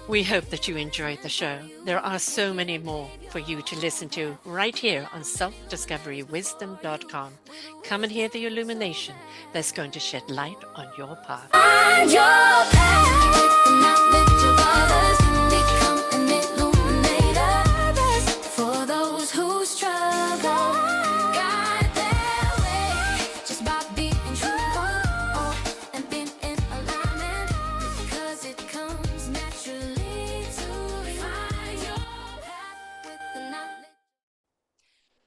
We hope that you enjoyed the show. There are so many more for you to listen to right here on selfdiscoverywisdom.com. Come and hear the illumination that's going to shed light on your path. Find your path with the knowledge of others. Become an illuminator for those who struggle. Guide their way just by being truthful and being in alignment, because it comes naturally to find your path with the knowledge.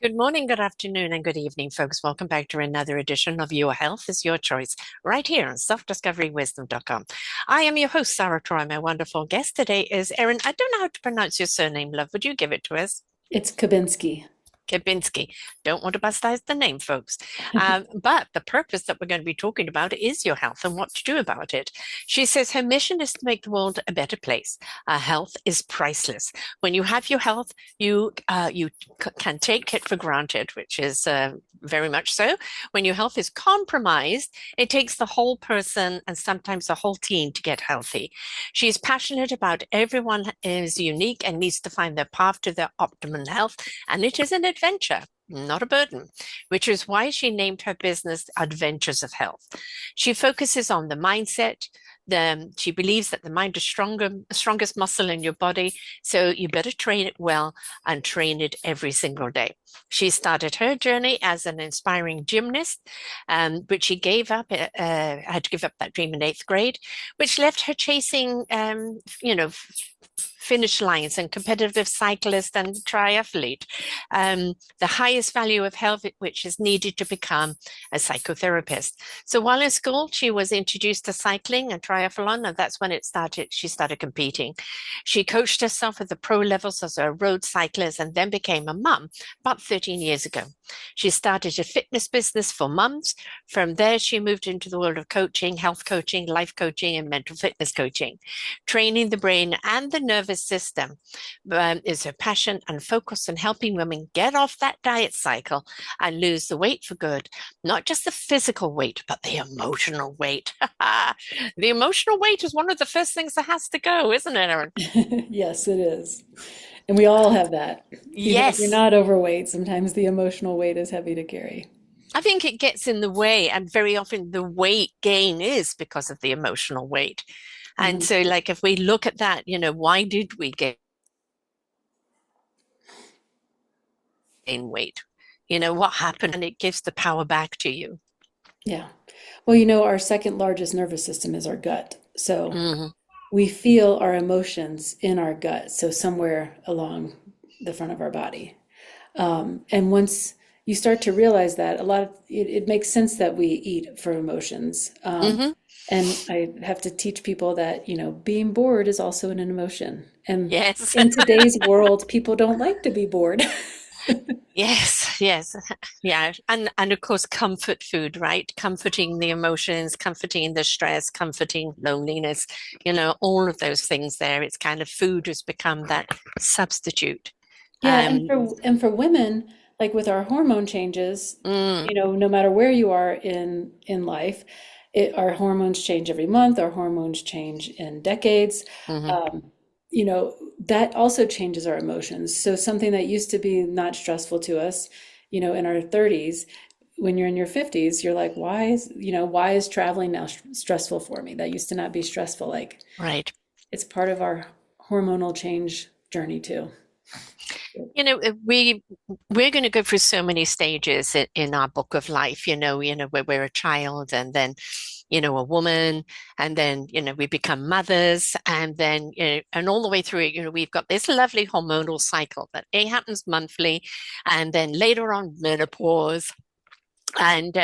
Good morning, good afternoon, and good evening, folks. Welcome back to another edition of Your Health is Your Choice, right here on selfdiscoverywisdom.com. I am your host, Sarah Troy. My wonderful guest today is Eryn. I don't know how to pronounce your surname, love. Would you give it to us? It's Kubinski. Kubinski. Don't want to bastardize the name, folks. But the purpose that we're going to be talking about is your health and what to do about it. She says her mission is to make the world a better place. Health is priceless. When you have your health, you can take it for granted, which is very much so. When your health is compromised, it takes the whole person and sometimes the whole team to get healthy. She's passionate about everyone is unique and needs to find their path to their optimum health, and it is an adventure, not a burden, which is why she named her business Adventures of Health. She focuses on the mindset. She believes that the mind is strongest muscle in your body, so you better train it well and train it every single day. She started her journey as an inspiring gymnast, but she had to give up that dream in 8th grade, which left her chasing, finish lines and competitive cyclist and triathlete. The highest value of health, which is needed to become a psychotherapist. So while in school, she was introduced to cycling and triathlon, and that's when she started competing. She coached herself at the pro levels as a road cyclist and then became a mum about 13 years ago. She started a fitness business for mums. From there, she moved into the world of coaching, health coaching, life coaching, and mental fitness coaching. Training the brain and the nervous system is her passion, and focus on helping women get off that diet cycle and lose the weight for good. Not just the physical weight, but the emotional weight. The emotional weight is one of the first things that has to go, isn't it, Eryn? Yes, it is. And we all have that. Even if you're Yes. not overweight, sometimes the emotional weight is heavy to carry. I think it gets in the way, and very often the weight gain is because of the emotional weight. And Mhm. so, like, if we look at that, why did we gain weight? What happened? And it gives the power back to you. Yeah. Well, our second largest nervous system is our gut. So Mhm. we feel our emotions in our gut, so somewhere along the front of our body. And once you start to realize that, it makes sense that we eat for emotions. Mhm. And I have to teach people that, being bored is also an emotion. And Yes. in today's world, people don't like to be bored. Yes, yes. Yeah. And of course, comfort food, right? Comforting the emotions, comforting the stress, comforting loneliness, all of those things there. It's kind of food has become that substitute. Yeah, and Um, for women, like with our hormone changes, mm, no matter where you are in life, our hormones change every month, our hormones change in decades. mhm. Um, that also changes our emotions. So something that used to be not stressful to us, in our 30s, when you're in your 50s, you're like, why is traveling now stressful for me? That used to not be stressful. Like, Right. it's part of our hormonal change journey too. We're going to go through so many stages in our book of life, where we're a child and then, a woman, and then, we become mothers, and then, and all the way through it, we've got this lovely hormonal cycle that it happens monthly, and then later on menopause. And,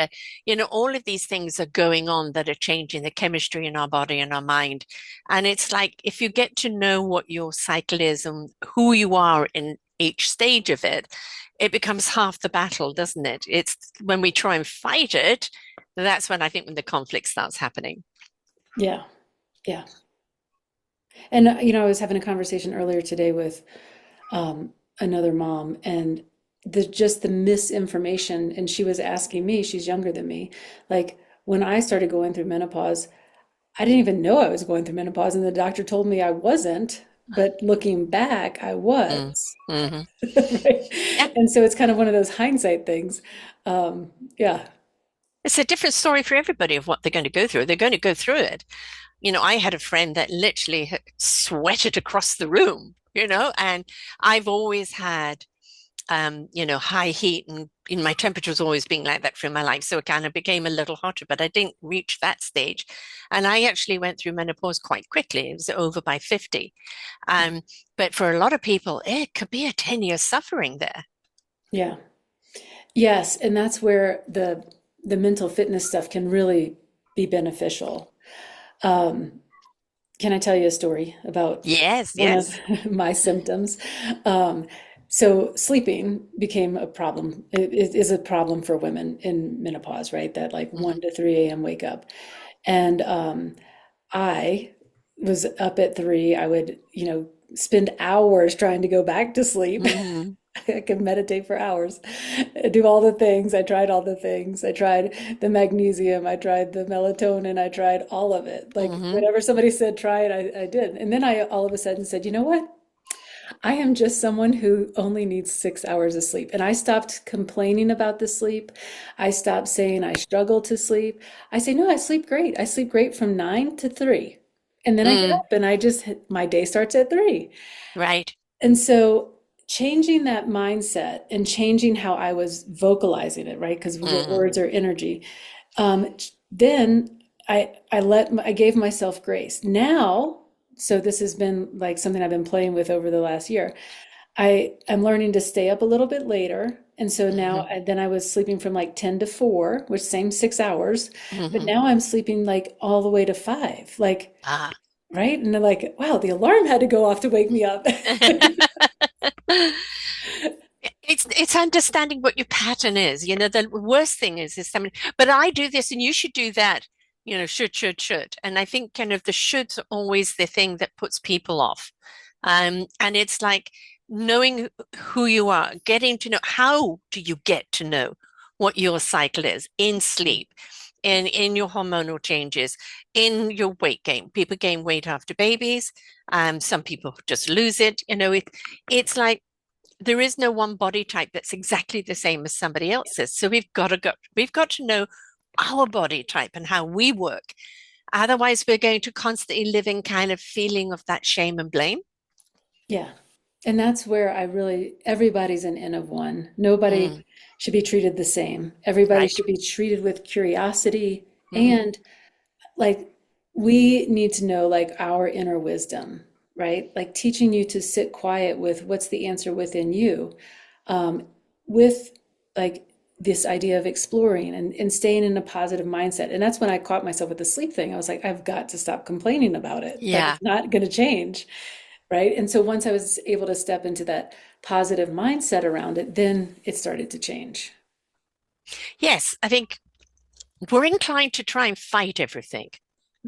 all of these things are going on that are changing the chemistry in our body and our mind. And it's like, if you get to know what your cycle is and who you are in each stage of it, it becomes half the battle, doesn't it? It's when we try and fight it, that's when I think when the conflict starts happening. Yeah, yeah. And I was having a conversation earlier today with another mom, and the misinformation, and she was asking me, she's younger than me, like when I started going through menopause, I didn't even know I was going through menopause, and the doctor told me I wasn't, but looking back, I Mm, was. hmm. Right? Yeah, And so it's kind of one of those hindsight things. Yeah, it's a different story for everybody of what they're going to go through. They're going to go through it. I had a friend that literally sweated across the room, and I've always had, high heat and my temperature was always being like that through my life. So it kind of became a little hotter, but I didn't reach that stage. And I actually went through menopause quite quickly. It was over by 50. Um, but for a lot of people, it could be a 10-year suffering there. yeah. Yes, and that's where the mental fitness stuff can really be beneficial. Um, can I tell you a story about Yes, one of yes. my symptoms? Um, so sleeping became a problem. It is a problem for women in menopause, right? That like Hmm. 1 to 3 a.m. wake up. And I was up at 3. I would, spend hours trying to go back to sleep. Hmm. I could meditate for hours, do all the things. I tried all the things. I tried the magnesium. I tried the melatonin. I tried all of it. Like Hmm. whenever somebody said try it, I did. And then I all of a sudden said, you know what? I am just someone who only needs 6 hours of sleep. And I stopped complaining about the sleep. I stopped saying I struggle to sleep. I say, no, I sleep great. I sleep great from 9 to 3. And then I get Mm, up and my day starts at 3. right. And so changing that mindset and changing how I was vocalizing it, right? Because your Mm, words are energy. Then I gave myself grace. Now, so this has been like something I've been playing with over the last year. I'm learning to stay up a little bit later. And so now, hmm. then I was sleeping from like 10 to 4, which same 6 hours. But Hmm. now I'm sleeping like all the way to 5, like, Ah. right? And they're like, wow, the alarm had to go off to wake me up. It's understanding what your pattern is. The worst thing is something, but I do this and you should do that. Should. And I think kind of the shoulds are always the thing that puts people off. And it's like knowing who you are, getting to know how do you get to know what your cycle is in sleep, in your hormonal changes, in your weight gain. People gain weight after babies. Some people just lose it. It's like there is no one body type that's exactly the same as somebody else's. So we've got to know our body type and how we work. Otherwise, we're going to constantly live in kind of feeling of that shame and blame. Yeah. And that's where everybody's an N of one. Nobody Mm, should be treated the same. Everybody right. should be treated with curiosity. Hmm. And like, we need to know like our inner wisdom, right? Like teaching you to sit quiet with what's the answer within you, um, with like this idea of exploring and staying in a positive mindset. And that's when I caught myself with the sleep thing. I was like, I've got to stop complaining about it. Like, Yeah. it's not going to change. Right. And so once I was able to step into that positive mindset around it, then it started to change. Yes, I think we're inclined to try and fight everything.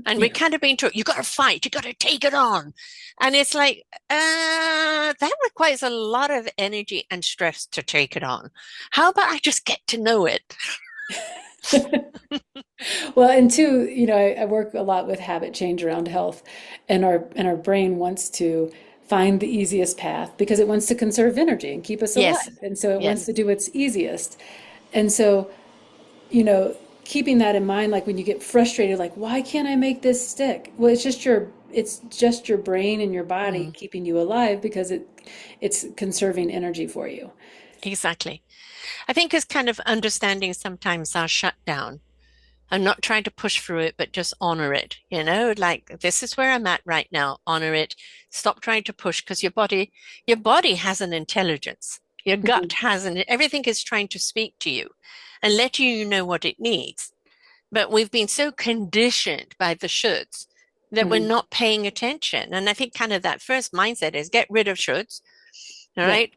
And we're Yeah. kind of being taught, you got to fight, you got to take it on. And it's like, that requires a lot of energy and stress to take it on. How about I just get to know it? Well, and two, I work a lot with habit change around health, and our brain wants to find the easiest path because it wants to conserve energy and keep us Yes, alive. And so it wants yes. to do what's easiest. And so, you know, keeping that in mind, like when you get frustrated, like, why can't I make this stick? Well, it's just your brain and your body Mm, keeping you alive because it's conserving energy for you. exactly. I think it's kind of understanding sometimes our shutdown and not trying to push through it, but just honor it. Like this is where I'm at right now. Honor it. Stop trying to push because your body has an intelligence. Your gut has everything is trying to speak to you and let you know what it needs. But we've been so conditioned by the shoulds that we're Mhm. not paying attention. And I think kind of that first mindset is get rid of shoulds. All Yeah, right.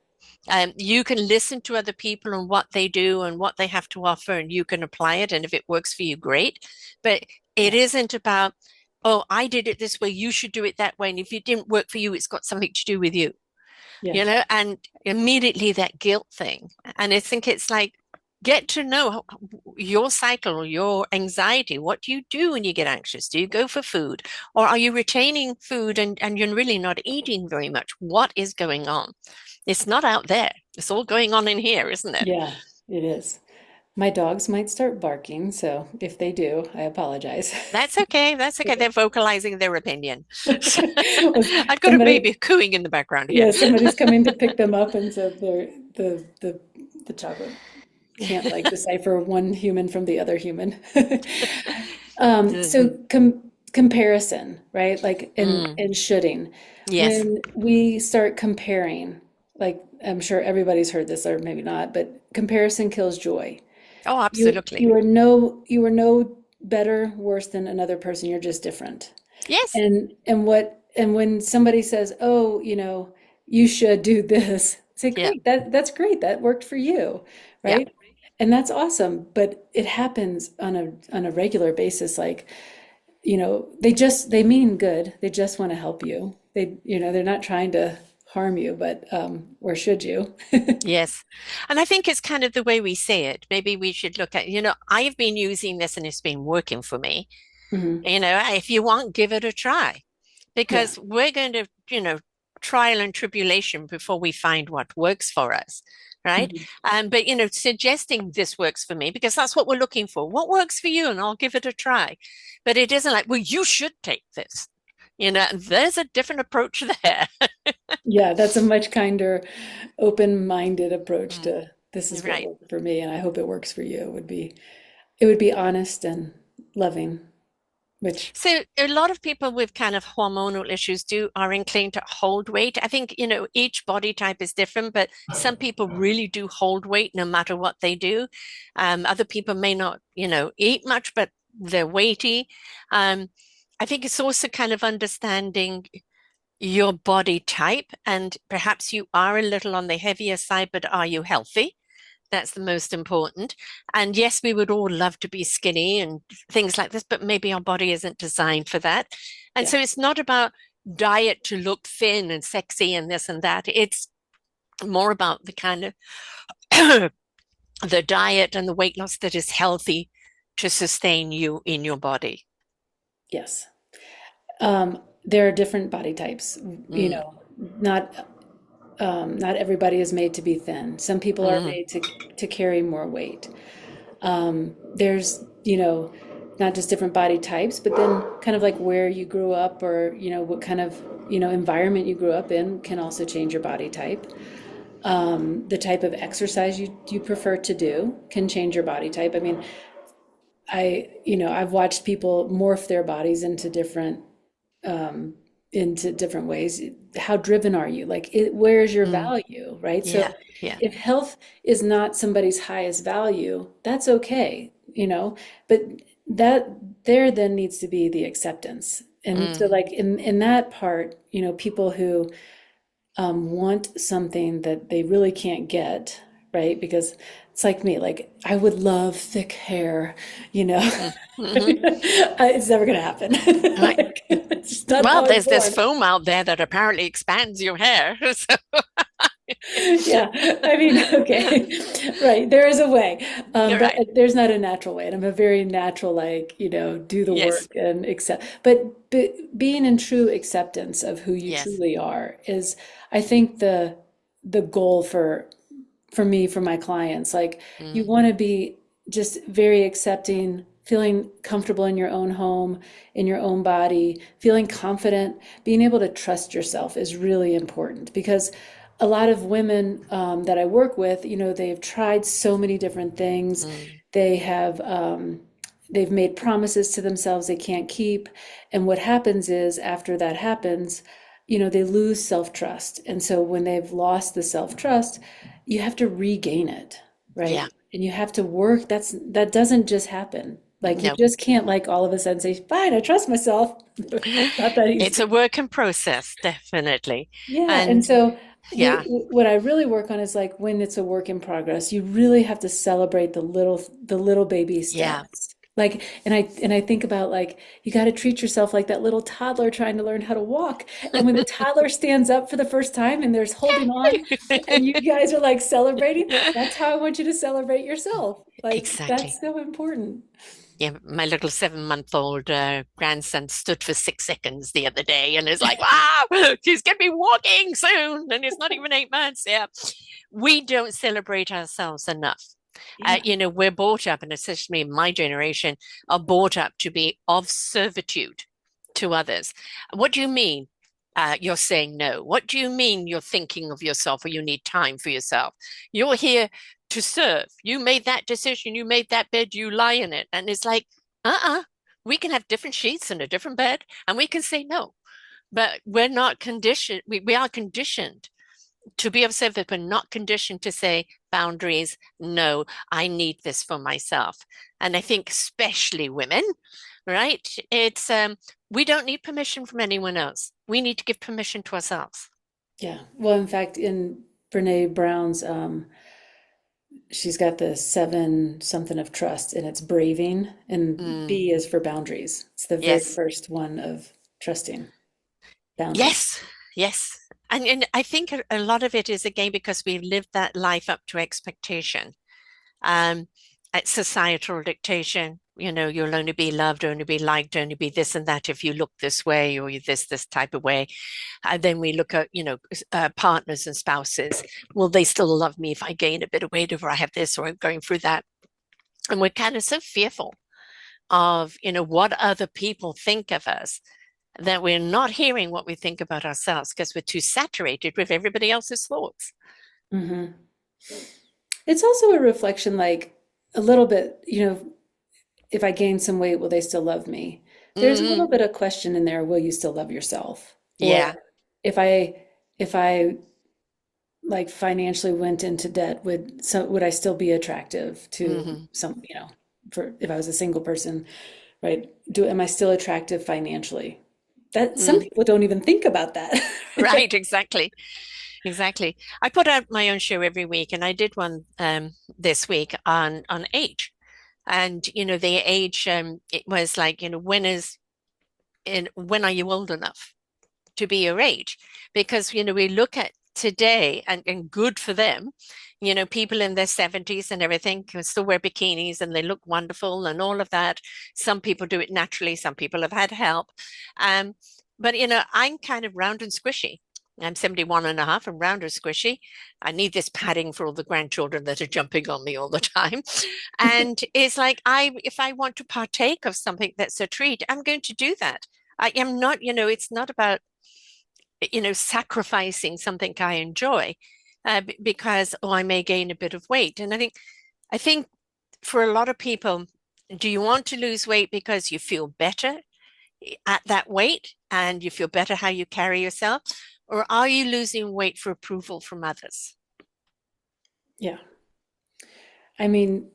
You can listen to other people and what they do and what they have to offer, and you can apply it. And if it works for you, great. But it yeah, isn't about, oh, I did it this way, you should do it that way. And if it didn't work for you, it's got something to do with you, yeah, and immediately that guilt thing. And I think it's like, get to know your cycle, your anxiety. What do you do when you get anxious? Do you go for food? Or are you retaining food and you're really not eating very much? What is going on? It's not out there. It's all going on in here, isn't it? Yeah, it is. My dogs might start barking, so if they do, I apologize. That's okay. That's okay. They're vocalizing their opinion. So, Was I've got a somebody, baby cooing in the background here. yeah, somebody's coming to pick them up, and so the chocolate can't like decipher one human from the other human. So Mhm. comparison, right? Like Mm, and shoulding. yes. When we start comparing, like I'm sure everybody's heard this or maybe not, but comparison kills joy. Oh, You absolutely. you are no better, worse than another person. You're just different. Yes. And when somebody says, "Oh, you should do this," say, Yeah. "Great, that's great. That worked for you," Yeah. right? And that's awesome. But it happens on a regular basis. Like, they mean good. They just want to help you. They're not trying to harm you, but or should you? Yes. And I think it's kind of the way we say it. Maybe we should look at, I've been using this and it's been working for me. Hmm. If you want, give it a try Yeah. because we're going to, trial and tribulation before we find what works for us. Right. Mhm. But, suggesting this works for me because that's what we're looking for. What works for you? And I'll give it a try. But it isn't like, well, you should take this. There's a different approach there. Yeah, that's a much kinder, open-minded approach Mm, to this is what right. worked for me, and I hope it works for you. It would be honest and loving, which So a lot of people with kind of hormonal issues are inclined to hold weight. I think, each body type is different, but some people really do hold weight no matter what they do. Other people may not, eat much, but they're weighty. Um, I think it's also kind of understanding your body type, and perhaps you are a little on the heavier side, but are you healthy? That's the most important. And yes, we would all love to be skinny and things like this, but maybe our body isn't designed for that. And yeah, so it's not about diet to look thin and sexy and this and that. It's more about the kind of the diet and the weight loss that is healthy to sustain you in your body. yes. There are different body types. Mm, Not not everybody is made to be thin. Some people are mm, made to carry more weight. There's, not just different body types, but then kind of like where you grew up or, what kind of, environment you grew up in can also change your body type. The type of exercise you prefer to do can change your body type. I mean, I've watched people morph their bodies into different ways. How driven are you? Like, where's your mm. value, right? Yeah, So yeah. if health is not somebody's highest value, that's okay, but that there then needs to be the acceptance. And so Mm, like in that part, people who want something that they really can't get, right? Because it's like me, like I would love thick hair, you know. mm, hmm. It's never gonna happen. Right. Like, it's just not Well, how I was there's this born. foam out there that apparently expands your hair. So, Yeah, I mean, okay, right. There is a way, you're but right. there's not a natural way, and I'm a very natural, like do the work Yes, and accept. But being in true acceptance of who you yes. truly are is, I think, the goal for me, for my clients. Like, you Mm, want to be just very accepting, feeling comfortable in your own home, in your own body, feeling confident, being able to trust yourself is really important because a lot of women that I work with, they've tried so many different things. mm, They have they've made promises to themselves they can't keep, and what happens is after that happens, they lose self-trust. And so when they've lost the self-trust, you have to regain it, yeah. right? And you have to work. That doesn't just happen. Like, you No. just can't, like, all of a sudden say, fine, I trust myself. Not that It's a easy. work in process, definitely. Yeah, and And so yeah, what I really work on is, like, when it's a work in progress, you really have to celebrate the little baby yeah, steps. Like, and I think about like you got to treat yourself like that little toddler trying to learn how to walk. And when the toddler stands up for the first time and there's holding on, and you guys are like celebrating, that's how I want you to celebrate yourself. Like Exactly. that's so important. Yeah, my little 7-month-old grandson stood for 6 seconds the other day and is like, wow, she's going to be walking soon. And it's not even 8 months. Yeah. We don't celebrate ourselves enough. Yeah. We're brought up, and especially my generation, are brought up to be of servitude to others. What do you mean? You're saying no. What do you mean you're thinking of yourself or you need time for yourself? You're here to serve. You made that decision. You made that bed. You lie in it. And it's like, we can have different sheets and a different bed, and we can say no. But we're not conditioned. We are conditioned to be observant, but not conditioned to say boundaries. No, I need this for myself. And I think especially women, right? It's we don't need permission from anyone else. We need to give permission to ourselves. Yeah. Well, in fact, in Brene Brown's, she's got the seven something of trust, and it's braving, and Mm, B is for boundaries. It's the very yes, first one of trusting boundaries. yes, yes. And I think a lot of it is again because we've lived that life up to expectation. Um, at societal dictation, you'll only be loved, only be liked, only be this and that if you look this way or you this type of way. And then we look at, partners and spouses. Will they still love me if I gain a bit of weight, or I have this, or I'm going through that? And we're kind of so fearful of, what other people think of us that we're not hearing what we think about ourselves because we're too saturated with everybody else's thoughts. Hmm. It's also a reflection, like a little bit, if I gain some weight, will they still love me? There's a little Hmm. bit of question in there, will you still love yourself? Or Yeah. if I like financially went into debt, would I still be attractive to Hmm. some, for if I was a single person, right? Am I still attractive financially? That some Mm. people don't even think about that. Right, exactly. Exactly. I put out my own show every week, and I did one this week on age. And the age it was like, when are you old enough to be your age? Because we look at today and good for them. People in their 70s and everything can still wear bikinis and they look wonderful and all of that. Some people do it naturally, some people have had help. Um, but I'm kind of round and squishy. I'm 71 and a half and round and squishy. I need this padding for all the grandchildren that are jumping on me all the time. And it's like if I want to partake of something that's a treat, I'm going to do that. I am not, it's not about, sacrificing something I enjoy because, oh, I may gain a bit of weight. And I think for a lot of people, do you want to lose weight because you feel better at that weight and you feel better how you carry yourself? Or are you losing weight for approval from others? Yeah. I mean,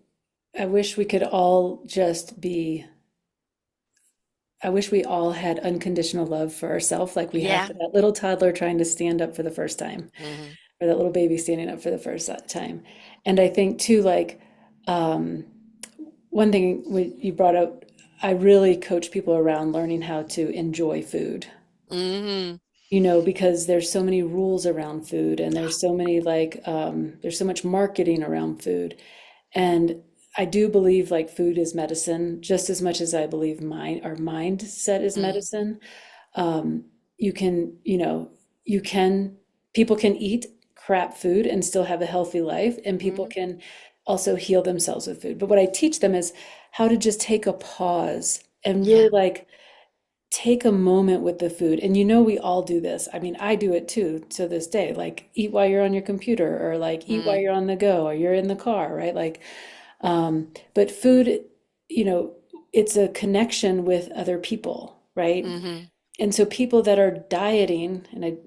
I wish we could all just be, I wish we all had unconditional love for ourselves like we have Yeah. for that little toddler trying to stand up for the first time, Hmm. or that little baby standing up for the first time. And I think too, like, um, one thing you brought up, I really coach people around learning how to enjoy food, Hmm. because there's so many rules around food, and there's so many like there's so much marketing around food. And I do believe like food is medicine just as much as I believe our mindset is Hmm. medicine. Um, you can, you can, people can eat crap food and still have a healthy life, and people Hmm. can also heal themselves with food. But what I teach them is how to just take a pause and really Yeah. like take a moment with the food. And we all do this. I mean, I do it too to this day. Like eat while you're on your computer, or like eat while Mm. you're on the go, or you're in the car, right? Like, but food, you know, it's a connection with other people, right? Hmm. And so people that are dieting and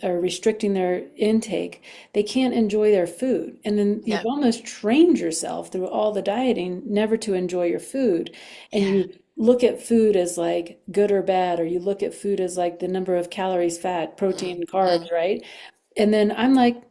are restricting their intake, they can't enjoy their food. And then you've No. almost trained yourself through all the dieting never to enjoy your food. And Yeah. you look at food as like good or bad, or you look at food as like the number of calories, fat, Mm. protein, Mm. carbs, right? And then I'm like,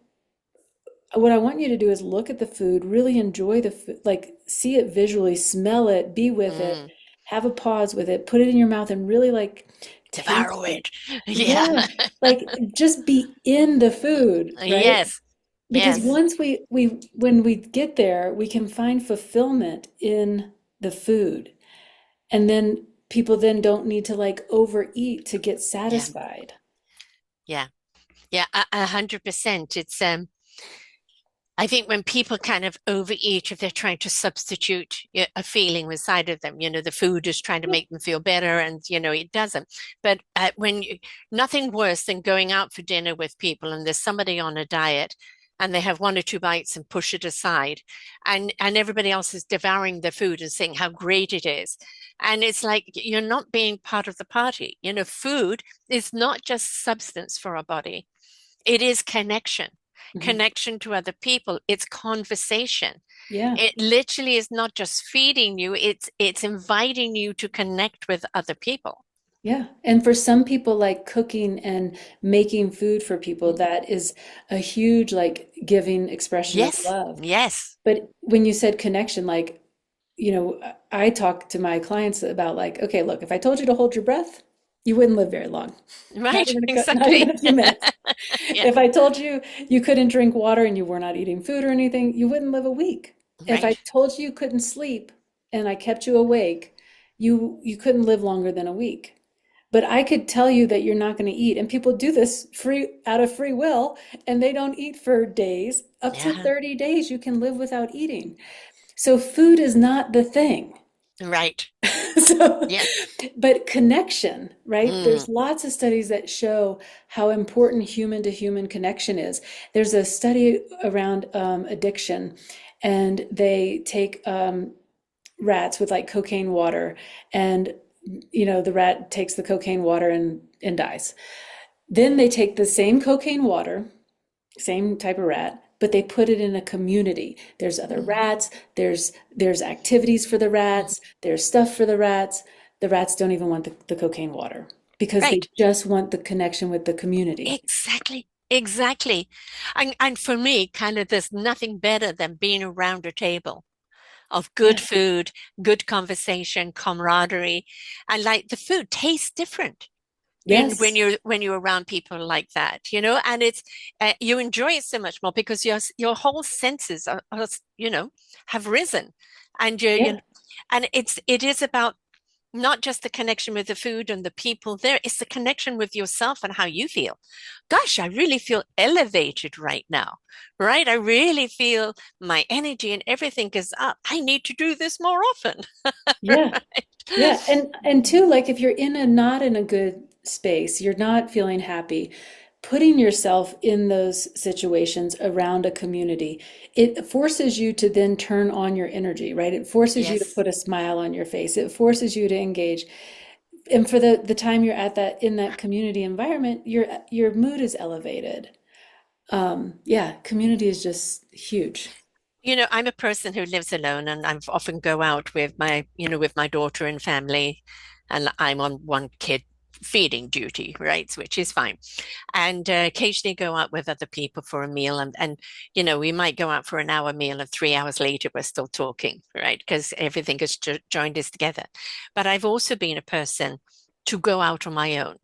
what I want you to do is look at the food, really enjoy the food, like see it visually, smell it, be with it, Mm. have a pause with it, put it in your mouth and really like taste Devour it. it. Yeah. Yeah, like just be in the food, right? Yes. Because Yes. once we when we get there, we can find fulfillment in the food. And then people then don't need to like overeat to get Yeah. satisfied. Yeah. Yeah. 100%. I think when people kind of overeat, if they're trying to substitute a feeling inside of them, the food is trying to Yeah. make them feel better, and it doesn't. But nothing worse than going out for dinner with people, and there's somebody on a diet, and they have one or two bites and push it aside, and everybody else is devouring the food and saying how great it is, and it's like you're not being part of the party. Food is not just substance for our body. It is connection, Mhm. connection to other people. It's conversation. Yeah. It literally is not just feeding you, it's inviting you to connect with other people. Yeah. And for some people, like cooking and making food for people, Mm. that is a huge, like, giving expression of Yes, love. yes, But when you said connection, like, I talk to my clients about, like, okay, look, if I told you to hold your breath, you wouldn't live very long. Not right, even not even exactly. a few minutes. Yeah, If I told you you couldn't drink water and you were not eating food or anything, you wouldn't live a week. If I right. told you you couldn't sleep and I kept you awake, you couldn't live longer than a week. But I could tell you that you're not going to eat, and people do this free out of free will, and they don't eat for days. Up to Yeah, 30 days you can live without eating. So food is not the thing. right. So, Yeah. but connection, right? Mm. There's lots of studies that show how important human to human connection is. There's a study around addiction, and they take rats with like cocaine water, and the rat takes the cocaine water and dies. Then they take the same cocaine water, same type of rat, but they put it in a community. There's other Mm. rats, there's activities for the Mm. rats, there's stuff for the rats. The rats don't even want the cocaine water because they Right. just want the connection with the community. Exactly. Exactly. And for me, kind of there's nothing better than being around a table of good Yeah. food, good conversation, camaraderie, and like the food tastes different when Yes. you're around people like that, and it's you enjoy it so much more because your whole senses have risen, and Yeah. and it is about not just the connection with the food and the people there, it's the connection with yourself and how you feel. Gosh, I really feel elevated right now, right? I really feel my energy and everything is up. I need to do this more often. Yeah. Right? Yeah, and two, like if you're not in a good space, you're not feeling happy, putting yourself in those situations around a community, it forces you to then turn on your energy, right? It forces you to Yes. put a smile on your face. It forces you to engage. And for the time you're at that in that community environment, your mood is elevated. Yeah, community is just huge. I'm a person who lives alone, and I often go out with my daughter and family, and I'm on one kid feeding duty, right? Which is fine. And occasionally go out with other people for a meal, and we might go out for an hour meal, and 3 hours later we're still talking, right? Because everything has joined us together. But I've also been a person to go out on my own.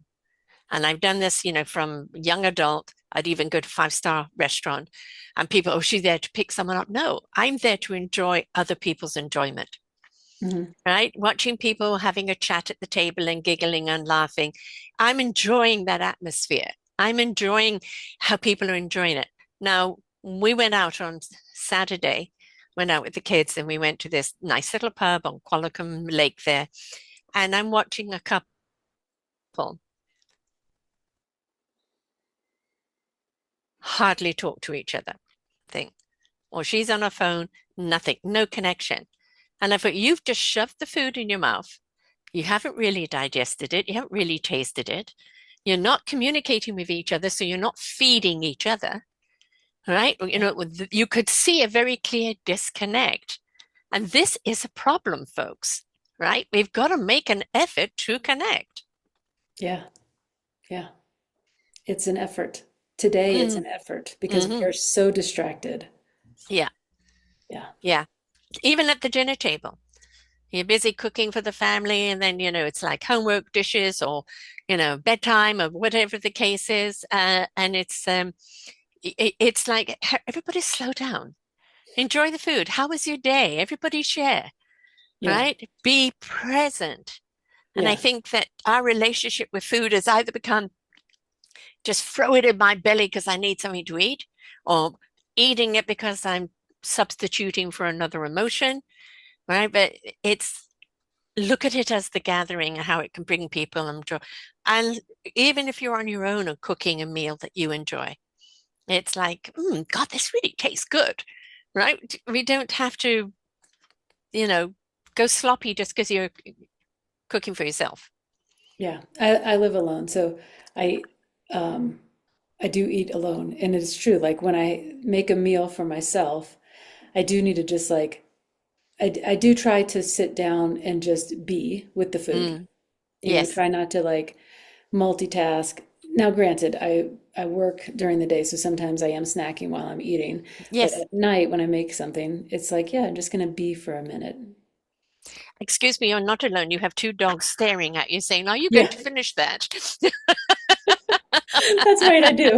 And I've done this, from young adult. I'd even go to five-star restaurant and people, oh, she's there to pick someone up. No, I'm there to enjoy other people's enjoyment, Mhm. right? Watching people having a chat at the table and giggling and laughing. I'm enjoying that atmosphere. I'm enjoying how people are enjoying it. Now, we went out on Saturday, went out with the kids, and we went to this nice little pub on Qualicum Lake there. And I'm watching a couple hardly talk to each other. Thing. Or she's on her phone, nothing, no connection. And I thought, you've just shoved the food in your mouth. You haven't really digested it. You haven't really tasted it. You're not communicating with each other, so you're not feeding each other, right? You could see a very clear disconnect. And this is a problem, folks, right? We've got to make an effort to connect. Yeah. Yeah. It's an effort Today it's Mm, an effort because we hmm. are so distracted. Yeah, Yeah. yeah. Even at the dinner table, you're busy cooking for the family, and then, it's like homework dishes or, bedtime or whatever the case is. And it's like everybody slow down, enjoy the food. How was your day? Everybody share, Yeah. right? Be present. And I Yeah. think that our relationship with food has either become just throw it in my belly because I need something to eat, or eating it because I'm substituting for another emotion, right? But it's look at it as the gathering and how it can bring people and joy. And even if you're on your own and cooking a meal that you enjoy, it's like, God, this really tastes good, right? We don't have to, you know, go sloppy just because you're cooking for yourself. Yeah. I live alone, so I um I do eat alone. And it's true, like when I make a meal for myself, I do need to just like I do try to sit down and just be with the food. Mm, yes, Try not to like multitask. Now, granted, I work during the day, so sometimes I am snacking while I'm eating. But yes. at night when I make something, it's like, yeah, I'm just gonna be for a minute. Excuse me, you're not alone. You have two dogs staring at you saying, are you going Yeah, to finish that? that's right, I do.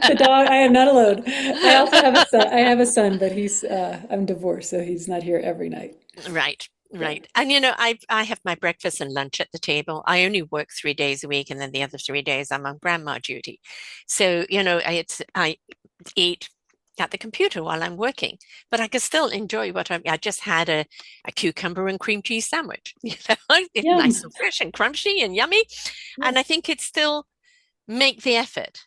The dog, I am not alone. I also have a son. I have a son, but he's I'm divorced, so he's not here every night. Right, Yeah. right. And I have my breakfast and lunch at the table. I only work 3 days a week, and then the other 3 days I'm on grandma duty. So, I eat at the computer while I'm working, but I can still enjoy I just had a cucumber and cream cheese sandwich. It's nice Yum. and fresh and crunchy and yummy. And I Yes. think it's still make the effort.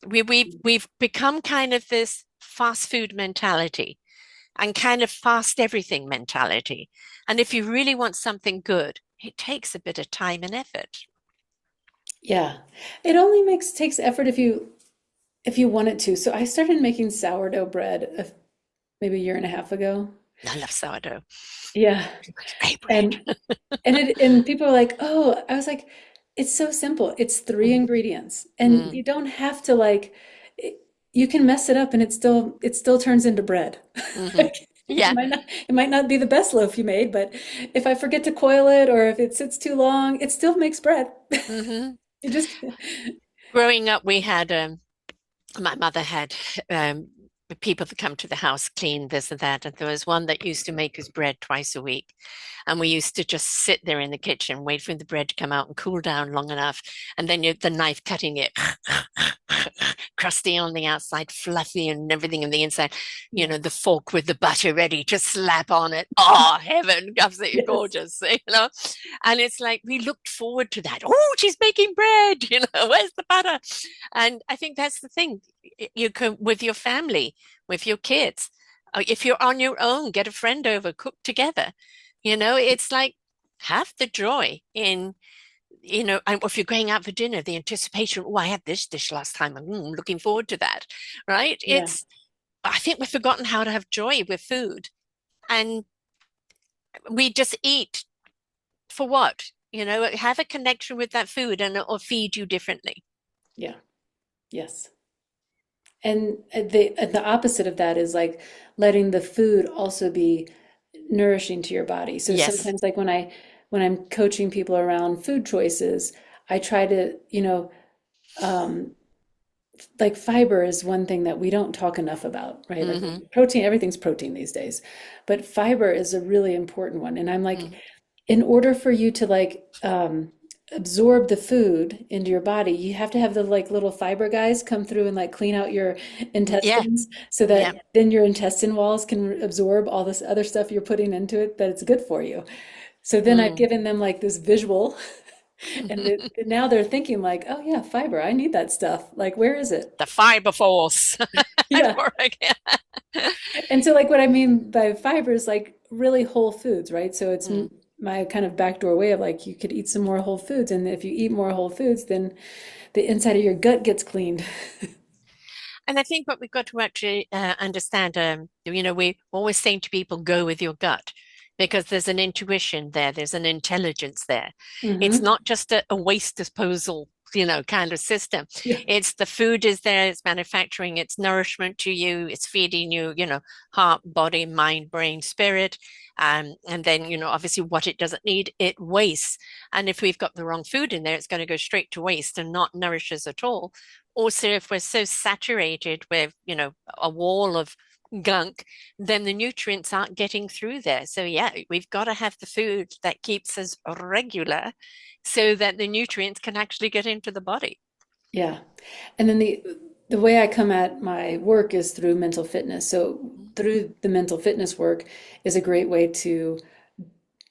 We've become kind of this fast food mentality and kind of fast everything mentality. And if you really want something good, it takes a bit of time and effort. Yeah. It only takes effort if you want it to. So I started making sourdough bread maybe a year and a half ago. I love sourdough. Yeah. It's great bread. And and people are like, "Oh," I was like, "It's so simple. It's three Mm, ingredients, and mm, you don't have to like. You can mess it up, and it still turns into bread. hmm. Like, Yeah. it might not be the best loaf you made, but if I forget to coil it or if it sits too long, it still makes bread. Hmm. You just Growing up, we had my mother had people that come to the house clean this and that, and there was one that used to make us bread twice a week, and we used to just sit there in the kitchen wait for the bread to come out and cool down long enough, and then the knife cutting it crusty on the outside, fluffy and everything on the inside, yeah, the fork with the butter ready to slap on it. Oh, heaven, absolutely yes, gorgeous. And it's like we looked forward to that. Oh, she's making bread, where's the butter? And I think that's the thing. You can, with your family, with your kids, if you're on your own, get a friend over, cook together. It's like have the joy in, and if you're going out for dinner, the anticipation, oh, I had this dish last time. I'm looking forward to that, right? yeah, I think we've forgotten how to have joy with food. And we just eat for what? Have a connection with that food and it will feed you differently. yeah, yes. And the opposite of that is like letting the food also be nourishing to your body. So Yes. sometimes like when I'm coaching people around food choices, I try to, um, like fiber is one thing that we don't talk enough about, right? Like Hmm. protein, everything's protein these days, but fiber is a really important one. And I'm like, Hmm. in order for you to like absorb the food into your body, you have to have the like little fiber guys come through and like clean out your Yeah. intestines so Yeah. that then your intestine walls can absorb all this other stuff you're putting into it that it's good for you. So then I've Mm. given them like this visual and now they're thinking like, oh yeah, fiber, I need that stuff. Like, where is it? The fiber force. Yeah. Again. And so, like, what I mean by fiber is like really whole foods, right? So it's Mm. my kind of backdoor way of like you could eat some more whole foods, and if you eat more whole foods, then the inside of your gut gets cleaned. And I think what we've got to actually understand, we always saying to people, go with your gut, because there's an intuition there, there's an intelligence there. It's Hmm. not just a waste disposal, kind of system. Yeah. It's the food is there, it's manufacturing, it's nourishment to you, it's feeding you, heart, body, mind, brain, spirit. And then, obviously what it doesn't need, it wastes. And if we've got the wrong food in there, it's going to go straight to waste and not nourish us at all. Also, if we're so saturated with, a wall of gunk, then the nutrients aren't getting through there. So yeah, we've got to have the food that keeps us regular so that the nutrients can actually get into the body. Yeah. And then the way I come at my work is through mental fitness. So through the mental fitness work is a great way to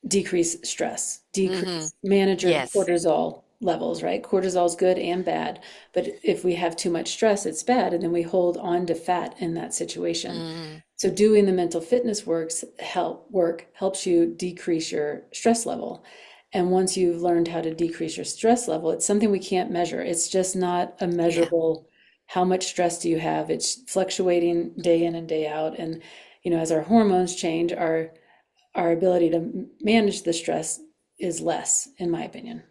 decrease stress, Hmm. manage your Yes. cortisol levels, right? Cortisol is good and bad, but if we have too much stress, it's bad, and then we hold on to fat in that situation. Mm, So doing the mental fitness helps you decrease your stress level. And once you've learned how to decrease your stress level, it's something we can't measure. It's just not a yeah. measurable, how much stress do you have? It's fluctuating day in and day out. And, as our hormones change, our ability to manage the stress is less, in my opinion.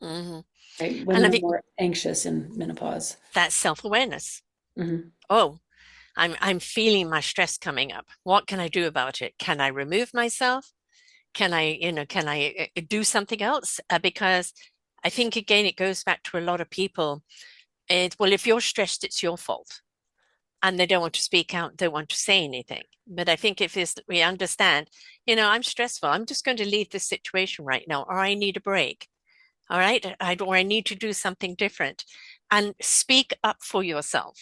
Hmm. Right? And Women I are think more anxious in menopause. that's self-awareness. Hmm. Oh, I'm feeling my stress coming up. What can I do about it? Can I remove myself? Can I do something else? Because I think again, it goes back to a lot of people. Well, if you're stressed, it's your fault. And they don't want to speak out, don't want to say anything. But I think if we understand, I'm stressful, I'm just going to leave this situation right now, or I need a break. All right. Or I need to do something different and speak up for yourself.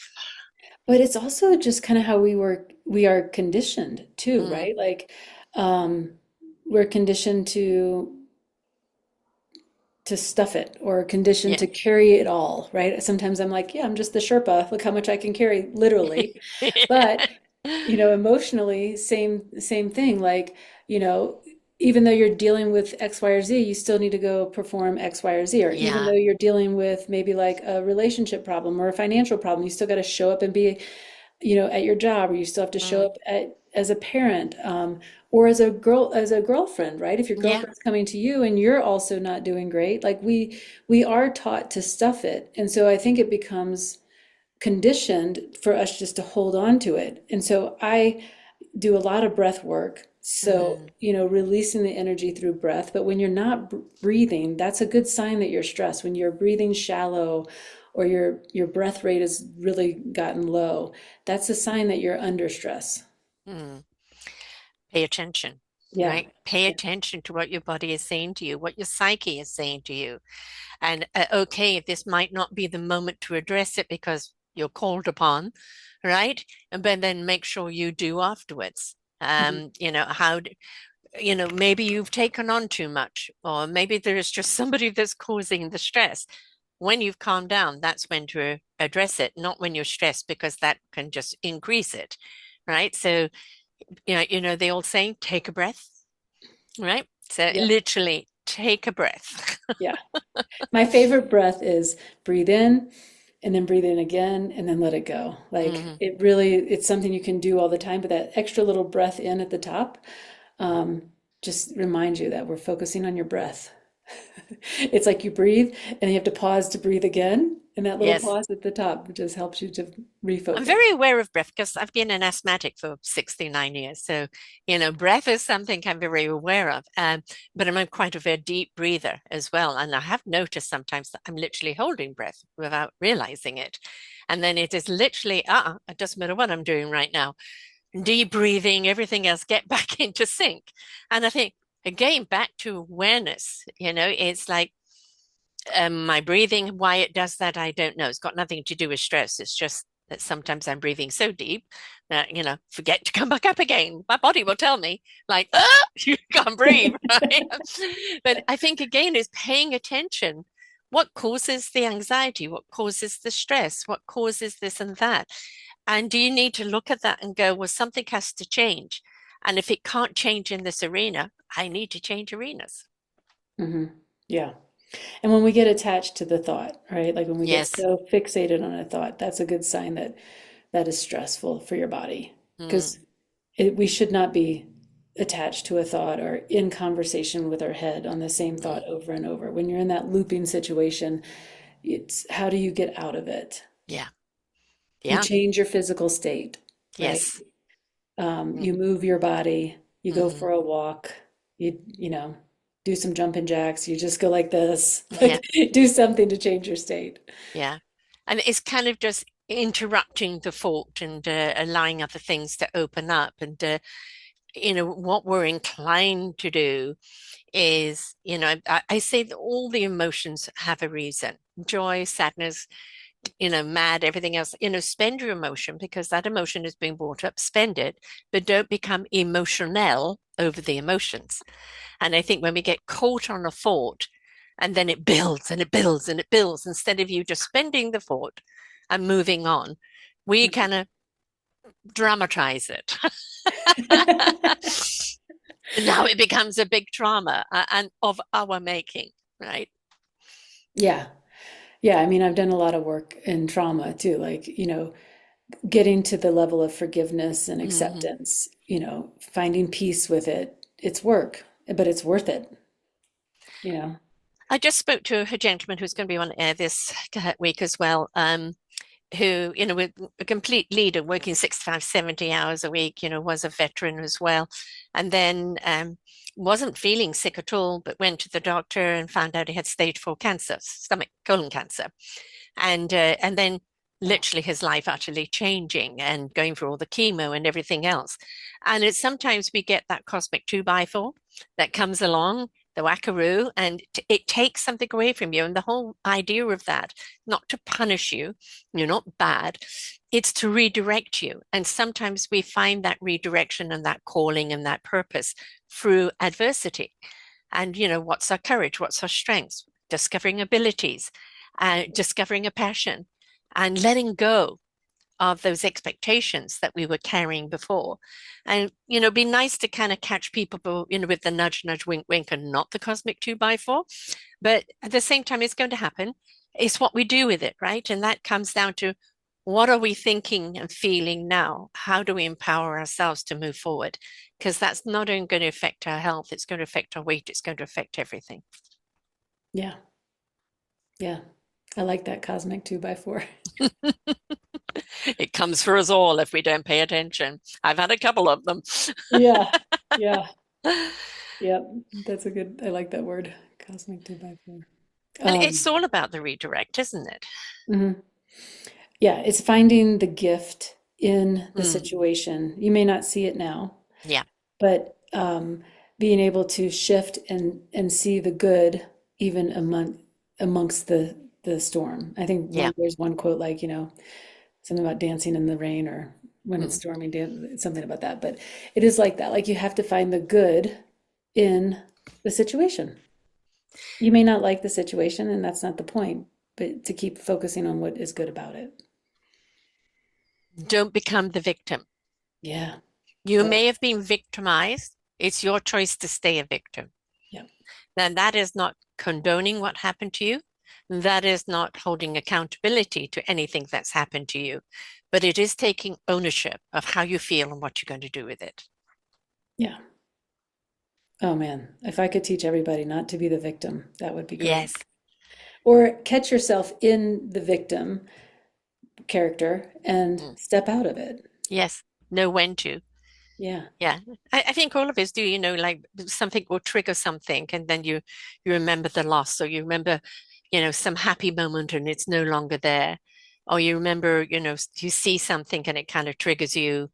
But it's also just kind of how we are conditioned too, Mm, right? Like, um, we're conditioned to stuff it, or conditioned yeah. to carry it all, right? Sometimes I'm like, yeah, I'm just the Sherpa. Look how much I can carry, literally. But emotionally, same thing. Like, you know, even though you're dealing with X, Y, or Z, you still need to go perform X, Y, or Z. Or even though Yeah. you're dealing with maybe like a relationship problem or a financial problem, you still got to show up and be, at your job, or you still have to show Mm, up as a parent, or as a girlfriend, right? If your yeah. girlfriend's coming to you and you're also not doing great, like we are taught to stuff it, and so I think it becomes conditioned for us just to hold on to it. And so I do a lot of breath work. So, Mm, releasing the energy through breath. But when you're not breathing, that's a good sign that you're stressed. When you're breathing shallow, or your breath rate has really gotten low, that's a sign that you're under stress. mm. Pay attention, Yeah. right? Pay Yeah. attention to what your body is saying to you, what your psyche is saying to you. And okay, this might not be the moment to address it because you're called upon, right? But then make sure you do afterwards. Mhm. Maybe you've taken on too much, or maybe there is just somebody that's causing the stress. When you've calmed down, that's when to address it, not when you're stressed, because that can just increase it, right? So, the old saying, take a breath, right? So Yep. literally take a breath. Yeah. My favorite breath is breathe in and then breathe in again and then let it go. Like, Hmm. it's something you can do all the time, but that extra little breath in at the top, um, just reminds you that we're focusing on your breath. It's like you breathe and you have to pause to breathe again. And that little Yes. pause at the top just helps you to I'm refocus. very aware of breath because I've been an asthmatic for 69 years. So, breath is something I'm very aware of. But I'm quite a very deep breather as well. And I have noticed sometimes that I'm literally holding breath without realizing it. And then it is literally, it doesn't matter what I'm doing right now. Deep breathing, everything else, get back into sync. And I think, again, back to awareness, it's like, my breathing, why it does that, I don't know. It's got nothing to do with stress. It's just that sometimes I'm breathing so deep that, forget to come back up again. My body will tell me, like, you can't breathe, right? But I think, again, is paying attention. What causes the anxiety? What causes the stress? What causes this and that? And do you need to look at that and go, well, something has to change. And if it can't change in this arena, I need to change arenas. Hmm. Yeah. And when we get attached to the thought, right? Like when we get Yes. so fixated on a thought, that's a good sign that that is stressful for your body. Because Mm, we should not be attached to a thought or in conversation with our head on the same thought mm, over and over. When you're in that looping situation, It's how do you get out of it? Yeah. You Yeah. change your physical state, right? Yes. You move your body, you go Mm-hmm. for a walk, you do some jumping jacks, you just go like this, Yeah. like do something to change your state. Yeah. And it's kind of just interrupting the thought and allowing other things to open up. And, what we're inclined to do is, I say that all the emotions have a reason. Joy, sadness, mad, everything else, spend your emotion because that emotion is being brought up, spend it, but don't become emotional over the emotions. And I think when we get caught on a thought and then it builds and it builds and it builds, instead of you just spending the thought and moving on, we kind of dramatize it. Now it becomes a big trauma and of our making, right? Yeah. Yeah, I mean, I've done a lot of work in trauma too, like, getting to the level of forgiveness and Mm-hmm. acceptance, finding peace with it. It's work, but it's worth it, you know. I just spoke to a gentleman who's going to be on air this week as well, who, with a complete leader working 65, 70 hours a week, was a veteran as well. And then wasn't feeling sick at all, but went to the doctor and found out he had stage 4 cancer, stomach, colon cancer. And then Wow. literally his life utterly changing and going through all the chemo and everything else. And it's sometimes we get that cosmic 2x4 that comes along, the wackaroo, and it takes something away from you. And the whole idea of that, not to punish you, you're not bad, it's to redirect you. And sometimes we find that redirection and that calling and that purpose through adversity. And, what's our courage? What's our strengths? Discovering abilities, discovering a passion, and letting go of those expectations that we were carrying before. And, be nice to kind of catch people, with the nudge, nudge, wink, wink, and not the cosmic 2x4. But at the same time, it's going to happen. It's what we do with it, right? And that comes down to what are we thinking and feeling now? How do we empower ourselves to move forward? Because that's not only going to affect our health, it's going to affect our weight, it's going to affect everything. Yeah. Yeah. I like that cosmic 2x4. It comes for us all if we don't pay attention. I've had a couple of them. Yeah. Yeah. Yep. That's a good, I like that word. Cosmic 2x4. And it's Um, all about the redirect, isn't it? mhm. Yeah, it's finding the gift in the Mm, situation. You may not see it now, yeah, but being able to shift and see the good even amongst the storm. I think yeah. there's one quote like, something about dancing in the rain or when it's Mm. storming, something about that. But it is like that. Like you have to find the good in the situation. You may not like the situation, and that's not the point, but to keep focusing on what is good about it. Don't become the victim. Yeah. You Oh, may have been victimized. It's your choice to stay a victim. yeah. Then that is not condoning what happened to you. That is not holding accountability to anything that's happened to you, but it is taking ownership of how you feel and what you're going to do with it. Yeah. Oh man, if I could teach everybody not to be the victim, that would be great. Yes, Or catch yourself in the victim character and mm, step out of it. yes. Know when to. Yeah. Yeah, I think all of us do, like something will trigger something and then you remember the loss or you remember, some happy moment and it's no longer there. Or you remember, you see something and it kind of triggers you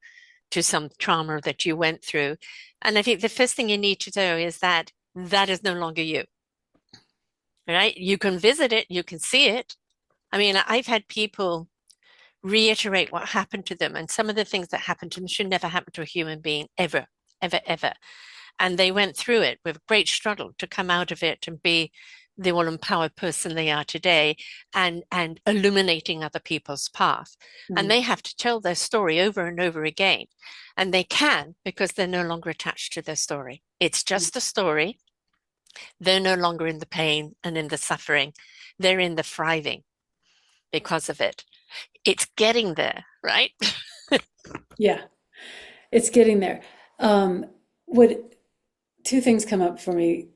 to some trauma that you went through. And I think the first thing you need to know is that that is no longer you, right? You can visit it, you can see it. I mean, I've had people reiterate what happened to them, and some of the things that happened to them should never happen to a human being ever, ever, ever. And they went through it with great struggle to come out of it and be the all-empowered person they are today and illuminating other people's path. And Mhm. they have to tell their story over and over again. And they can because they're no longer attached to their story. It's just a story. They're no longer in the pain and in the suffering. They're in the thriving because of it. It's getting there, right? Yeah. It's getting there. Would two things come up for me.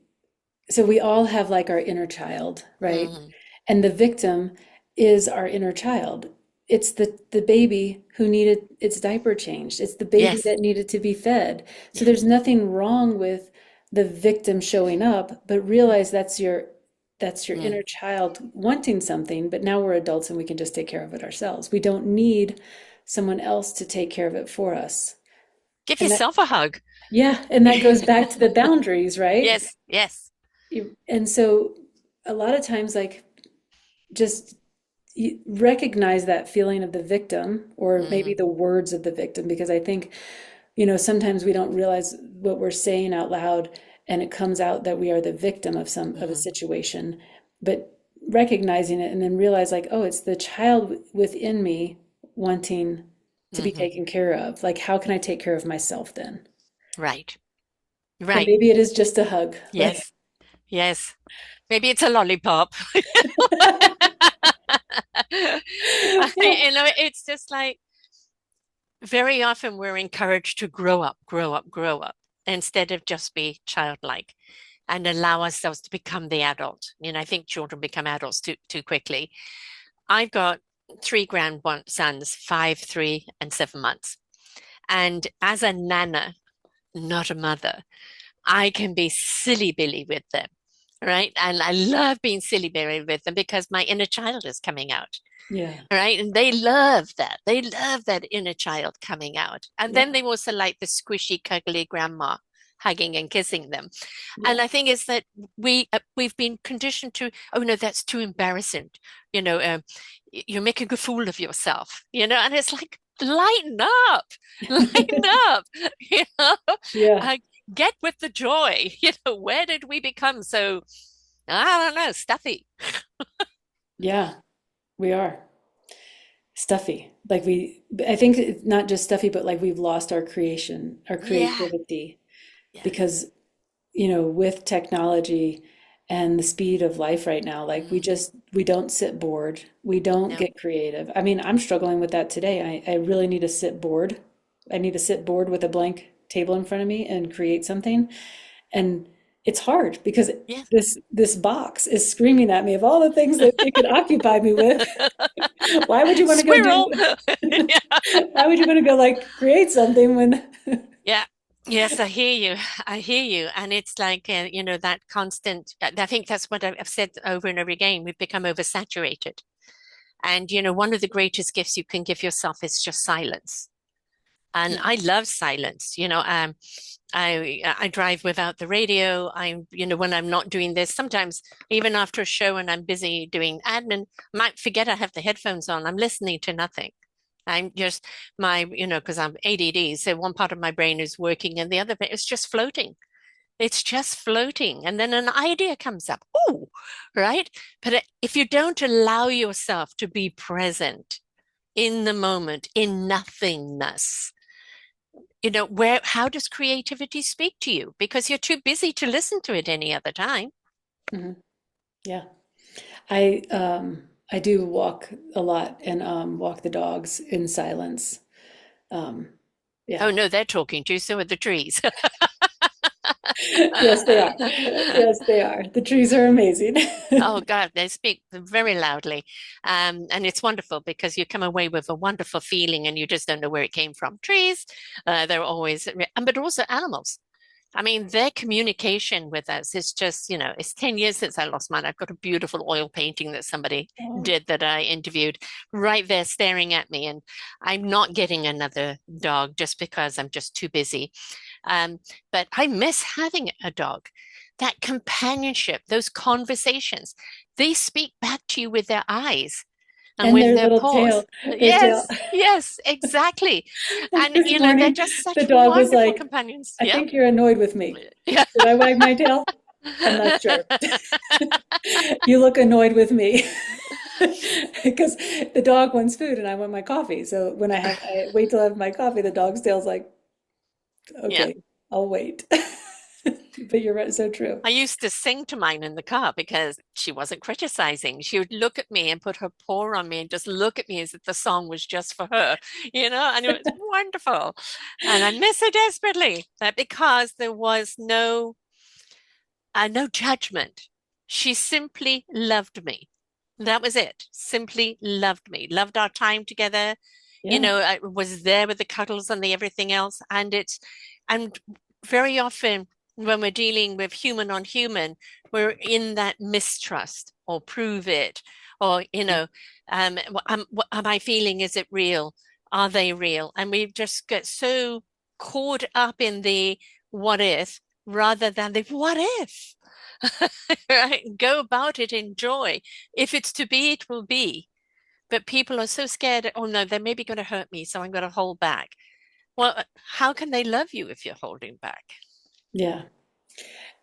So we all have like our inner child, right? Mm, And the victim is our inner child. It's the baby who needed its diaper changed. It's the baby Yes. that needed to be fed. So Yes. there's nothing wrong with the victim showing up, but realize that's your Mm. inner child wanting something, but now we're adults and we can just take care of it ourselves. We don't need someone else to take care of it for us. Give And that, yourself a hug. yeah, and that goes back to the boundaries, right? Yes. Yes. And so a lot of times, like, just recognize that feeling of the victim, or maybe Mm. the words of the victim, because I think, sometimes we don't realize what we're saying out loud, and it comes out that we are the victim of a Mm. situation. But recognizing it and then realize, like, oh, it's the child within me wanting to be Hmm. taken care of. Like, how can I take care of myself then? Right. And Right. maybe it is just a hug. Like, Yes. Yes. Maybe it's a lollipop. yeah, It's just like very often we're encouraged to grow up, grow up, grow up, instead of just be childlike and allow ourselves to become the adult. I think children become adults too quickly. I've got three grandsons, 5, 3, and 7 months. And as a nana, not a mother, I can be silly Billy with them, right? And I love being silly Billy with them because my inner child is coming out, yeah, right? And they love that. They love that inner child coming out. And yeah, then they also like the squishy, cuddly grandma hugging and kissing them. And yeah. I think is that we've been conditioned to, oh no, that's too embarrassing. You know, um, you're making a fool of yourself. And it's like, lighten up, lighten up. You know, Yeah, uh, get with the joy. Where did we become so, I don't know, stuffy? yeah, we are stuffy. Like, I think it's not just stuffy, but like we've lost our creation, our Yeah, creativity, yeah. because, with technology and the speed of life right now, like, Mm, we don't sit bored. We don't no. get creative. I mean, I'm struggling with that today. I really need to sit bored. I need to sit bored with a blank table in front of me and create something. And it's hard because Yeah. this box is screaming at me of all the things that it could occupy me with. Why would you want to go do, Squirrel. Yeah. why would you want to go, like, create something when, Yeah. Yes, I hear you. I hear you. And it's like, that constant, I think that's what I've said over and over again. We've become oversaturated. And, one of the greatest gifts you can give yourself is just silence. And yeah, I love silence. I drive without the radio. When I'm not doing this, sometimes even after a show and I'm busy doing admin, I might forget I have the headphones on. I'm listening to nothing. I'm just because I'm ADD, so one part of my brain is working and the other bit is just floating. It's just floating. And then an idea comes up. Oh, right. But if you don't allow yourself to be present in the moment, in nothingness, how does creativity speak to you? Because you're too busy to listen to it any other time. mhm, yeah. I do walk a lot, and walk the dogs in silence. Um, Oh yeah. no, they're talking to you, so are the trees. Yes, they are. Yes, they are. The trees are amazing. Oh God, they speak very loudly. And it's wonderful because you come away with a wonderful feeling and you just don't know where it came from. Trees, they're always, but also animals. I mean, their communication with us is just, it's 10 years since I lost mine. I've got a beautiful oil painting that somebody Oh, did that I interviewed right there staring at me. And I'm not getting another dog just because I'm just too busy. Um, but I miss having a dog. That companionship, those conversations, they speak back to you with their eyes and and with their their little tail, paws. their tail. Yes, yes, exactly. Like And, this they're morning, just the such dog was wonderful like, companions. I Yeah. think you're annoyed with me. Yeah. Should I wag my tail? I'm not sure. You look annoyed with me. Because the dog wants food and I want my coffee. So when I wait till I have my coffee, the dog's tail's like, Yeah. okay, I'll wait. But you're right, so true. I used to sing to mine in the car because she wasn't criticizing. She would look at me and put her paw on me and just look at me as if the song was just for her, and it was wonderful. And I miss her desperately because there was no judgment. She simply loved me. That was it. Simply loved me, loved our time together. Yeah. I was there with the cuddles and the everything else. And very often when we're dealing with human on human, we're in that mistrust or prove it, or, what am I feeling? Is it real? Are they real? And we just get so caught up in the what if rather than the what if. Right? Go about it, enjoy. If it's to be, it will be. But people are so scared, oh no, they're maybe going to hurt me, so I'm going to hold back. Well, how can they love you if you're holding back? Yeah.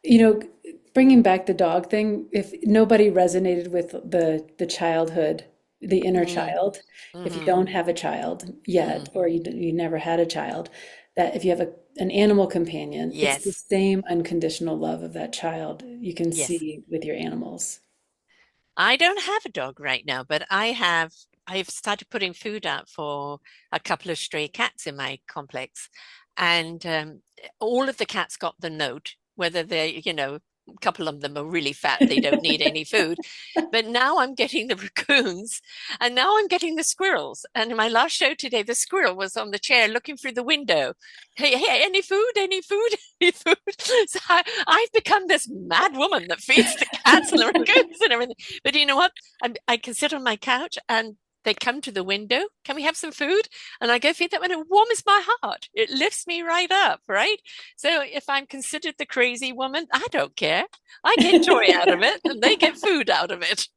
You know, bringing back the dog thing, if nobody resonated with the childhood, the inner Mm, child, if you hmm don't have a child yet, hmm or you never had a child, that if you have an animal companion, it's the Yes, same unconditional love of that child you can yes. see with your animals. I don't have a dog right now, but I've started putting food out for a couple of stray cats in my complex. And all of the cats got the note, whether a couple of them are really fat, they don't need any food. But now I'm getting the raccoons and now I'm getting the squirrels. And in my last show today, the squirrel was on the chair looking through the window. Hey, hey, any food? Any food? Any food? So I've become this mad woman that feeds the cats and the raccoons and everything. But you know what? I can sit on my couch and they come to the window. Can we have some food? And I go feed them, and it warms my heart. It lifts me right up, right? So if I'm considered the crazy woman, I don't care. I get joy out of it, and they get food out of it.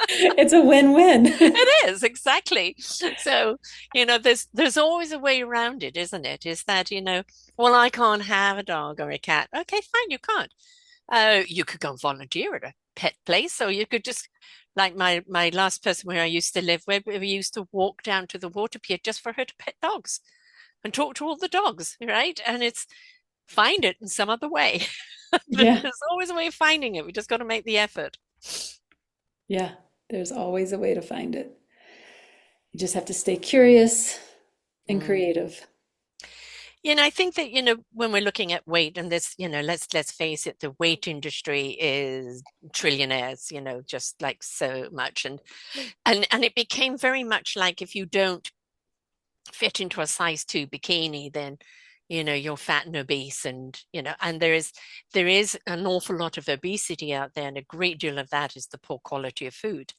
It's a win-win. It is exactly. So, there's always a way around it, isn't it? Is that, well, I can't have a dog or a cat. Okay, fine, you can't. You could go and volunteer at a pet place, or you could just, like my last person where I used to live, where we used to walk down to the water pier just for her to pet dogs and talk to all the dogs, right? And it's find it in some other way. Yeah. There's always a way of finding it. We just got to make the effort. Yeah. There's always a way to find it. You just have to stay curious and Mm. creative. I think that, when we're looking at weight and this, let's face it, the weight industry is trillionaires, just like so much. And it became very much like if you don't fit into a size 2 bikini, then you're fat and obese, and there is an awful lot of obesity out there, and a great deal of that is the poor quality of food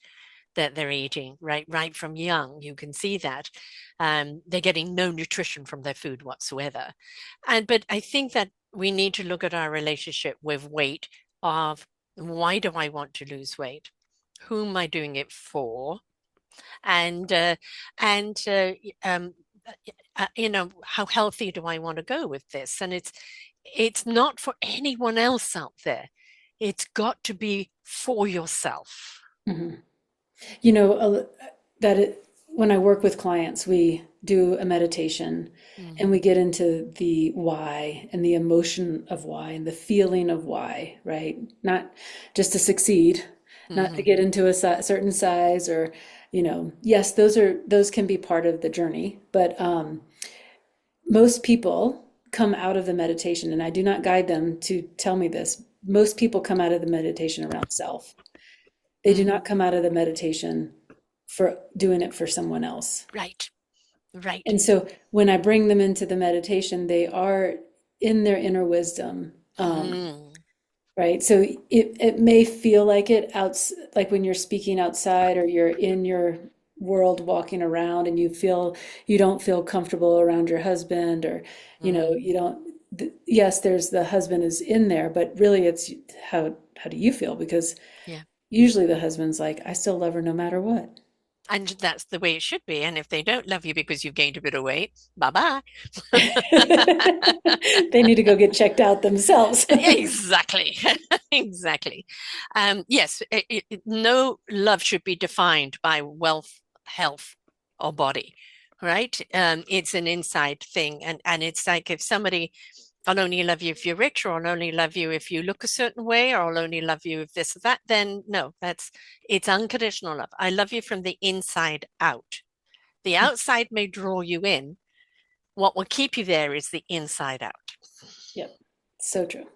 that they're eating right from young. You can see that they're getting no nutrition from their food whatsoever. But I think that we need to look at our relationship with weight of why do I want to lose weight? Who am I doing it for? And and how healthy do I want to go with this? And it's not for anyone else out there. It's got to be for yourself. Mhm. You know, that when I work with clients, we do a meditation and Mm-hmm. we get into the why and the emotion of why and the feeling of why, right? Not just to succeed, not to Mm-hmm. get into a certain size or, yes, those can be part of the journey, but most people come out of the meditation, and I do not guide them to tell me this. Most people come out of the meditation around self. They do Mm. not come out of the meditation for doing it for someone else. Right, right. And so when I bring them into the meditation, they are in their inner wisdom. Mm. Right. So it may feel like it like when you're speaking outside or you're in your world walking around and you don't feel comfortable around your husband or, Mm. you don't, yes, there's the husband is in there, but really it's how do you feel? Because Yeah. usually the husband's like, I still love her no matter what. And that's the way it should be. And if they don't love you because you've gained a bit of weight, bye bye. They need to go get checked out themselves. Exactly. Exactly. Yes, no love should be defined by wealth, health, or body, right? It's an inside thing. And it's like if somebody, I'll only love you if you're rich, or I'll only love you if you look a certain way, or I'll only love you if this or that, then no, it's unconditional love. I love you from the inside out. The outside may draw you in. What will keep you there is the inside out. Yep. So true.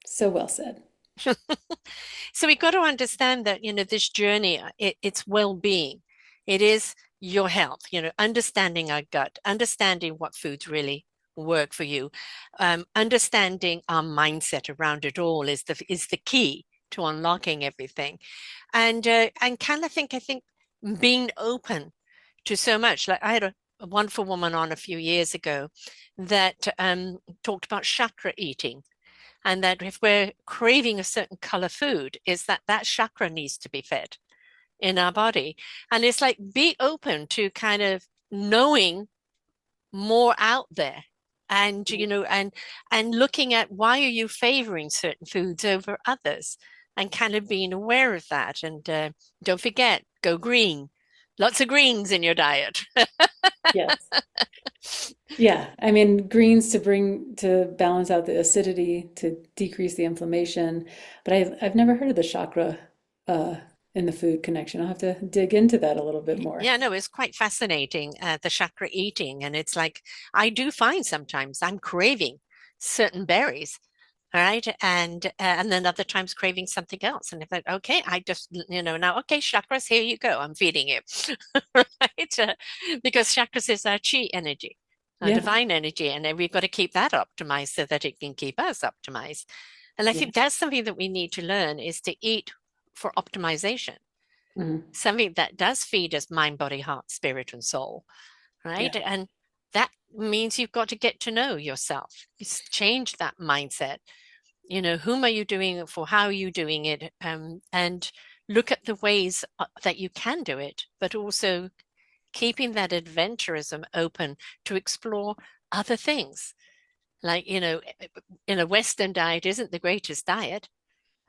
So well said. So we got to understand that, this journey, it's well-being. It is your health, understanding our gut, understanding what foods really work for you, understanding our mindset around it all is the key to unlocking everything. And kind of I think being open to so much. Like I had a wonderful woman on a few years ago that talked about chakra eating, and that if we're craving a certain color food, is that chakra needs to be fed in our body. And it's like be open to kind of knowing more out there, and and looking at why are you favoring certain foods over others, and kind of being aware of that. And don't forget, go green. Lots of greens in your diet. Yes. Yeah, I mean greens to balance out the acidity, to decrease the inflammation. But I've never heard of the chakra uh, in the food connection. I'll have to dig into that a little bit more. Yeah, no, it's quite fascinating, the chakra eating. And it's like, I do find sometimes I'm craving certain berries, all right? And then other times craving something else. And if I, okay, I just, now, okay, chakras, here you go. I'm feeding you, right? Because chakras is our chi energy, our Yeah. divine energy. And then we've got to keep that optimized so that it can keep us optimized. And I Yeah. think that's something that we need to learn is to eat for optimization, Mhm. something that does feed us mind, body, heart, spirit, and soul, right? Yeah. And that means you've got to get to know yourself. It's change that mindset. Whom are you doing it for? How are you doing it? And look at the ways that you can do it, but also keeping that adventurism open to explore other things. Like, in a Western diet isn't the greatest diet.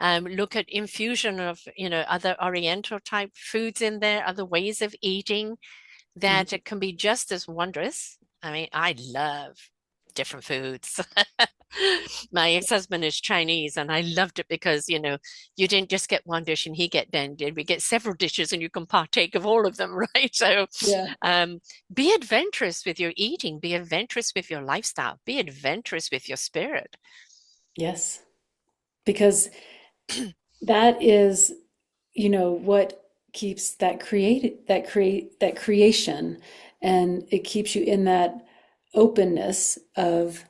Look at infusion of, other Oriental type foods in there, other ways of eating Mhm. that it can be just as wondrous. I mean, I love different foods. My ex-husband is Chinese, and I loved it because, you didn't just get one dish and he get then did. We get several dishes and you can partake of all of them, right? So Yeah. um, be adventurous with your eating, be adventurous with your lifestyle, be adventurous with your spirit. Yes. Because that is, what keeps that creation, and it keeps you in that openness of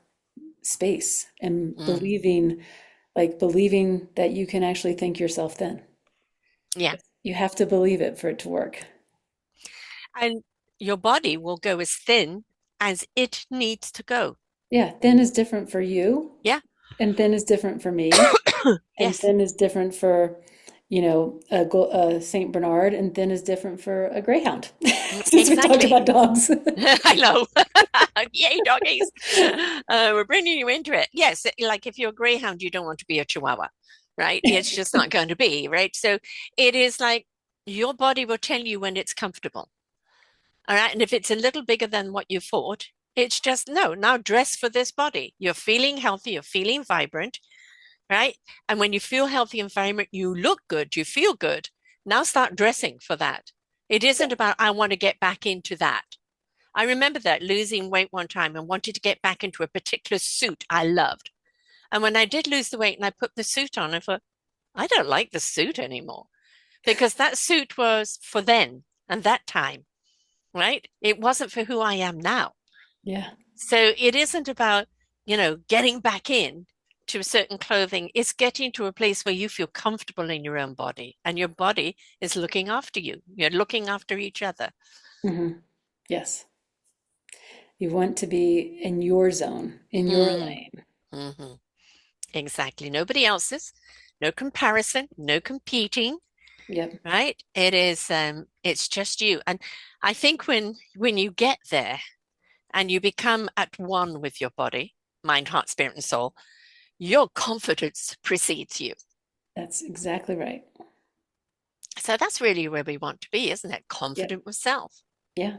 space and Mm, believing that you can actually think yourself thin. yeah. You have to believe it for it to work. And your body will go as thin as it needs to go. Yeah, thin is different for you, Yeah. and thin is different for me, and Yes. thin is different for, a Saint Bernard, and thin is different for a greyhound, since we talked Exactly. about dogs. I know. Yay, doggies. We're bringing you into it. Yes, like if you're a greyhound, you don't want to be a chihuahua, right? It's just not going to be, right? So it is like your body will tell you when it's comfortable. All right. And if it's a little bigger than what you thought, it's just no, now dress for this body. You're feeling healthy, you're feeling vibrant, right? And when you feel healthy and vibrant, you look good, you feel good. Now start dressing for that. It Yeah. isn't about, I want to get back into that. I remember that losing weight one time and wanted to get back into a particular suit I loved. And when I did lose the weight and I put the suit on, I thought, I don't like the suit anymore because that suit was for then and that time, right? It wasn't for who I am now. Yeah. So it isn't about, getting back in to a certain clothing. It's getting to a place where you feel comfortable in your own body and your body is looking after you. You're looking after each other. Hmm. Yes. You want to be in your zone, in your Mm, lane. hmm. Exactly. Nobody else's, no comparison, no competing, Yep. right? It's just you. And I think when you get there and you become at one with your body, mind, heart, spirit, and soul, your confidence precedes you. That's exactly right. So that's really where we want to be, isn't it? Yep. Confident with self. Yeah.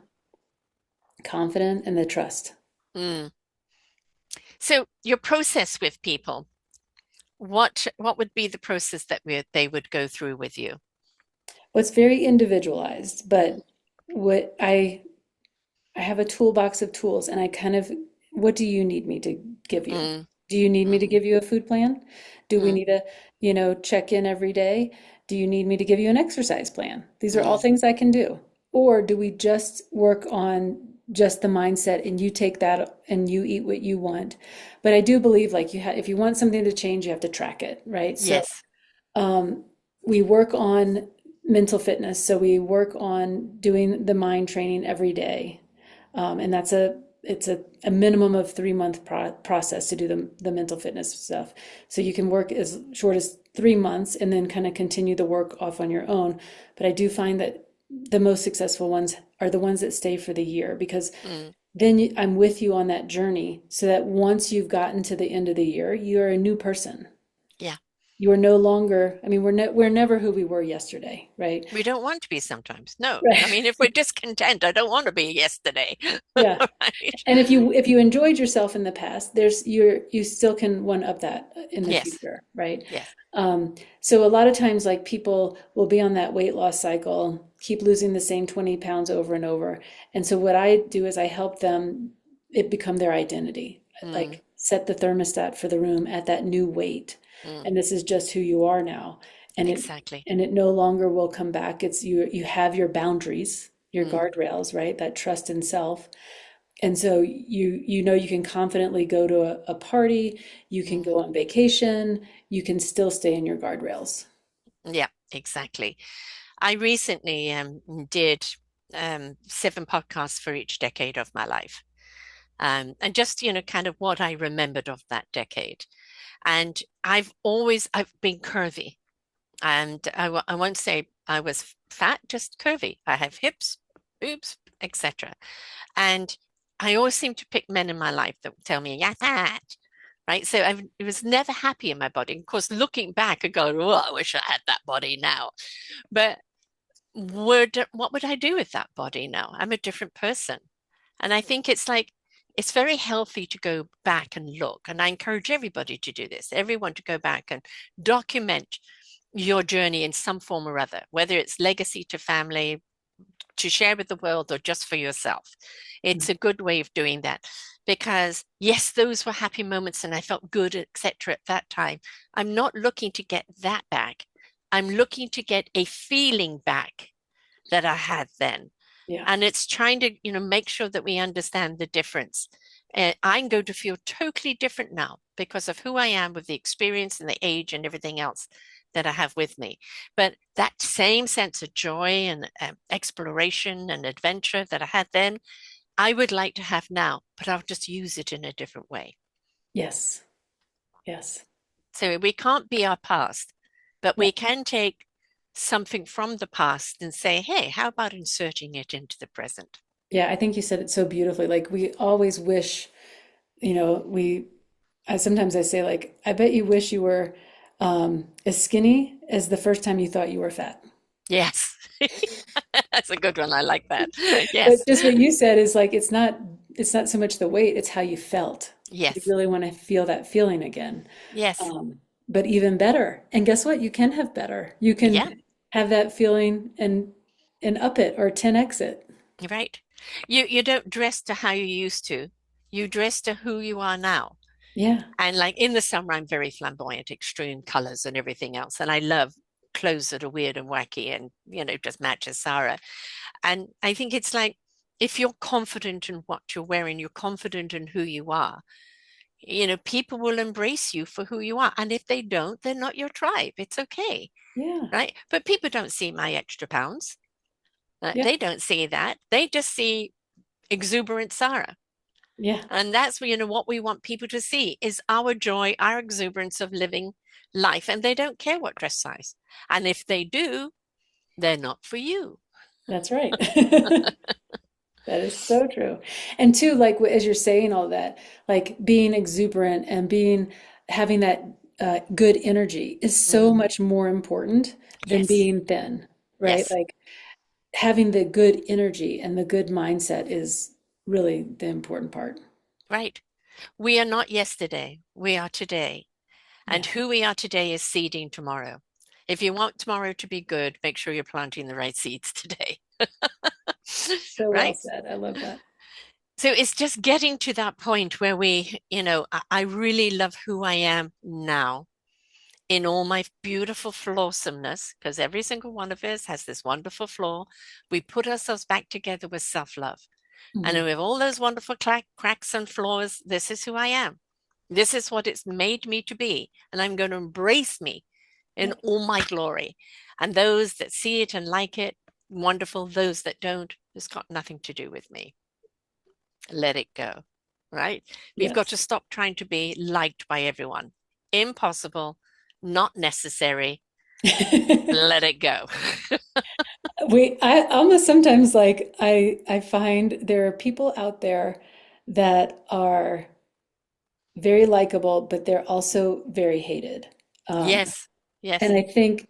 Confident and the trust. Mm. So your process with people, what would be the process that they would go through with you? Well, it's very individualized, Mm, but what I have a toolbox of tools, and I kind of, what do you need me to give you? mm. Do you need me to Mhm. give you a food plan? Do we Mm, need to, check in every day? Do you need me to give you an exercise plan? These are all mm. things I can do. Or do we just work on just the mindset and you take that and you eat what you want? But I do believe like if you want something to change, you have to track it, right? So Yes. um, we work on mental fitness. So we work on doing the mind training every day. And it's a minimum of 3 month process to do the mental fitness stuff. So you can work as short as 3 months and then kind of continue the work off on your own. But I do find that the most successful ones are the ones that stay for the year because Mm, then I'm with you on that journey so that once you've gotten to the end of the year, you're a new person. yeah. You are no longer, I mean, we're never who we were yesterday, right? We don't want to be sometimes. No. I Right. mean, if we're discontent, I don't want to be yesterday. Yeah. Right? And if you enjoyed yourself in the past, you still can one up that in the Yes. future, right? Yes. So a lot of times, like people will be on that weight loss cycle, keep losing the same 20 pounds over and over. And so what I do is I help them it become their identity, Mm, like set the thermostat for the room at that new weight. mm, And this is just who you are now. And it exactly. and it no longer will come back. It's you have your boundaries, your Mm, guardrails, right? That trust in self. And so you can confidently go to a party, you can mm. go on vacation, you can still stay in your guardrails. Yeah, exactly. I recently did 7 podcasts for each decade of my life. And just, kind of what I remembered of that decade. And I've been curvy. And I won't say I was fat, just curvy. I have hips, boobs, etc. And I always seem to pick men in my life that would tell me, "You're fat." Right. So I was never happy in my body. Of course, looking back, I go, oh, I wish I had that body now. But what would I do with that body now? I'm a different person. And I think it's very healthy to go back and look. And I encourage everybody to do this, everyone to go back and document your journey in some form or other, whether it's legacy to family, to share with the world, or just for yourself. It's a good way of doing that because, yes, those were happy moments and I felt good, etc. at that time. I'm not looking to get that back. I'm looking to get a feeling back that I had then. Yeah. And it's trying to, make sure that we understand the difference. I'm going to feel totally different now because of who I am with the experience and the age and everything else that I have with me. But that same sense of joy and exploration and adventure that I had then, I would like to have now, but I'll just use it in a different way. Yes. Yes. So we can't be our past, but Yeah. we can take something from the past and say, hey, how about inserting it into the present? Yeah, I think you said it so beautifully. Like we always wish, sometimes I say like, I bet you wish you were as skinny as the first time you thought you were fat. Yes. That's a good one. I like that. But Yes. just what you said is like it's not so much the weight, it's how you felt. You Yes. really want to feel that feeling again. Yes. But even better. And guess what? You can have better. You Yeah. can have that feeling and up it or 10x it. Right. You don't dress to how you used to. You dress to who you are now. Yeah, And like in the summer, I'm very flamboyant, extreme colors and everything else. And I love clothes that are weird and wacky and, just matches Sarah. And I think it's like if you're confident in what you're wearing, you're confident in who you are, people will embrace you for who you are. And if they don't, they're not your tribe. It's okay. yeah, Right. But people don't see my extra pounds. yeah, They don't see that. They just see exuberant Sarah. yeah. And that's what we want people to see is our joy, our exuberance of living life. And they don't care what dress size. And if they do, they're not for you. That's right. That is so true. And too, like as you're saying all that, like being exuberant and having that good energy is so Mm, much more important than yes. being thin, right? Yes. Like having the good energy and the good mindset is really the important part. Right. We are not yesterday. We are today. And Yeah, who we are today is seeding tomorrow. If you want tomorrow to be good, make sure you're planting the right seeds today. so well Right? said. I love that. So it's just getting to that point where I really love who I am now in all my beautiful flawsomeness, because every single one of us has this wonderful flaw. We put ourselves back together with self-love. And Mhm. with all those wonderful cracks and flaws, this is who I am. This is what it's made me to be. And I'm going to embrace me in Yep. all my glory. And those that see it and like it, wonderful. Those that don't, it's got nothing to do with me. Let it go, right? We've got to Yes. stop trying to be liked by everyone. Impossible, not necessary. Let it go. I almost sometimes like I find there are people out there that are very likable, but they're also very hated. Um, Yes, and yes. I think,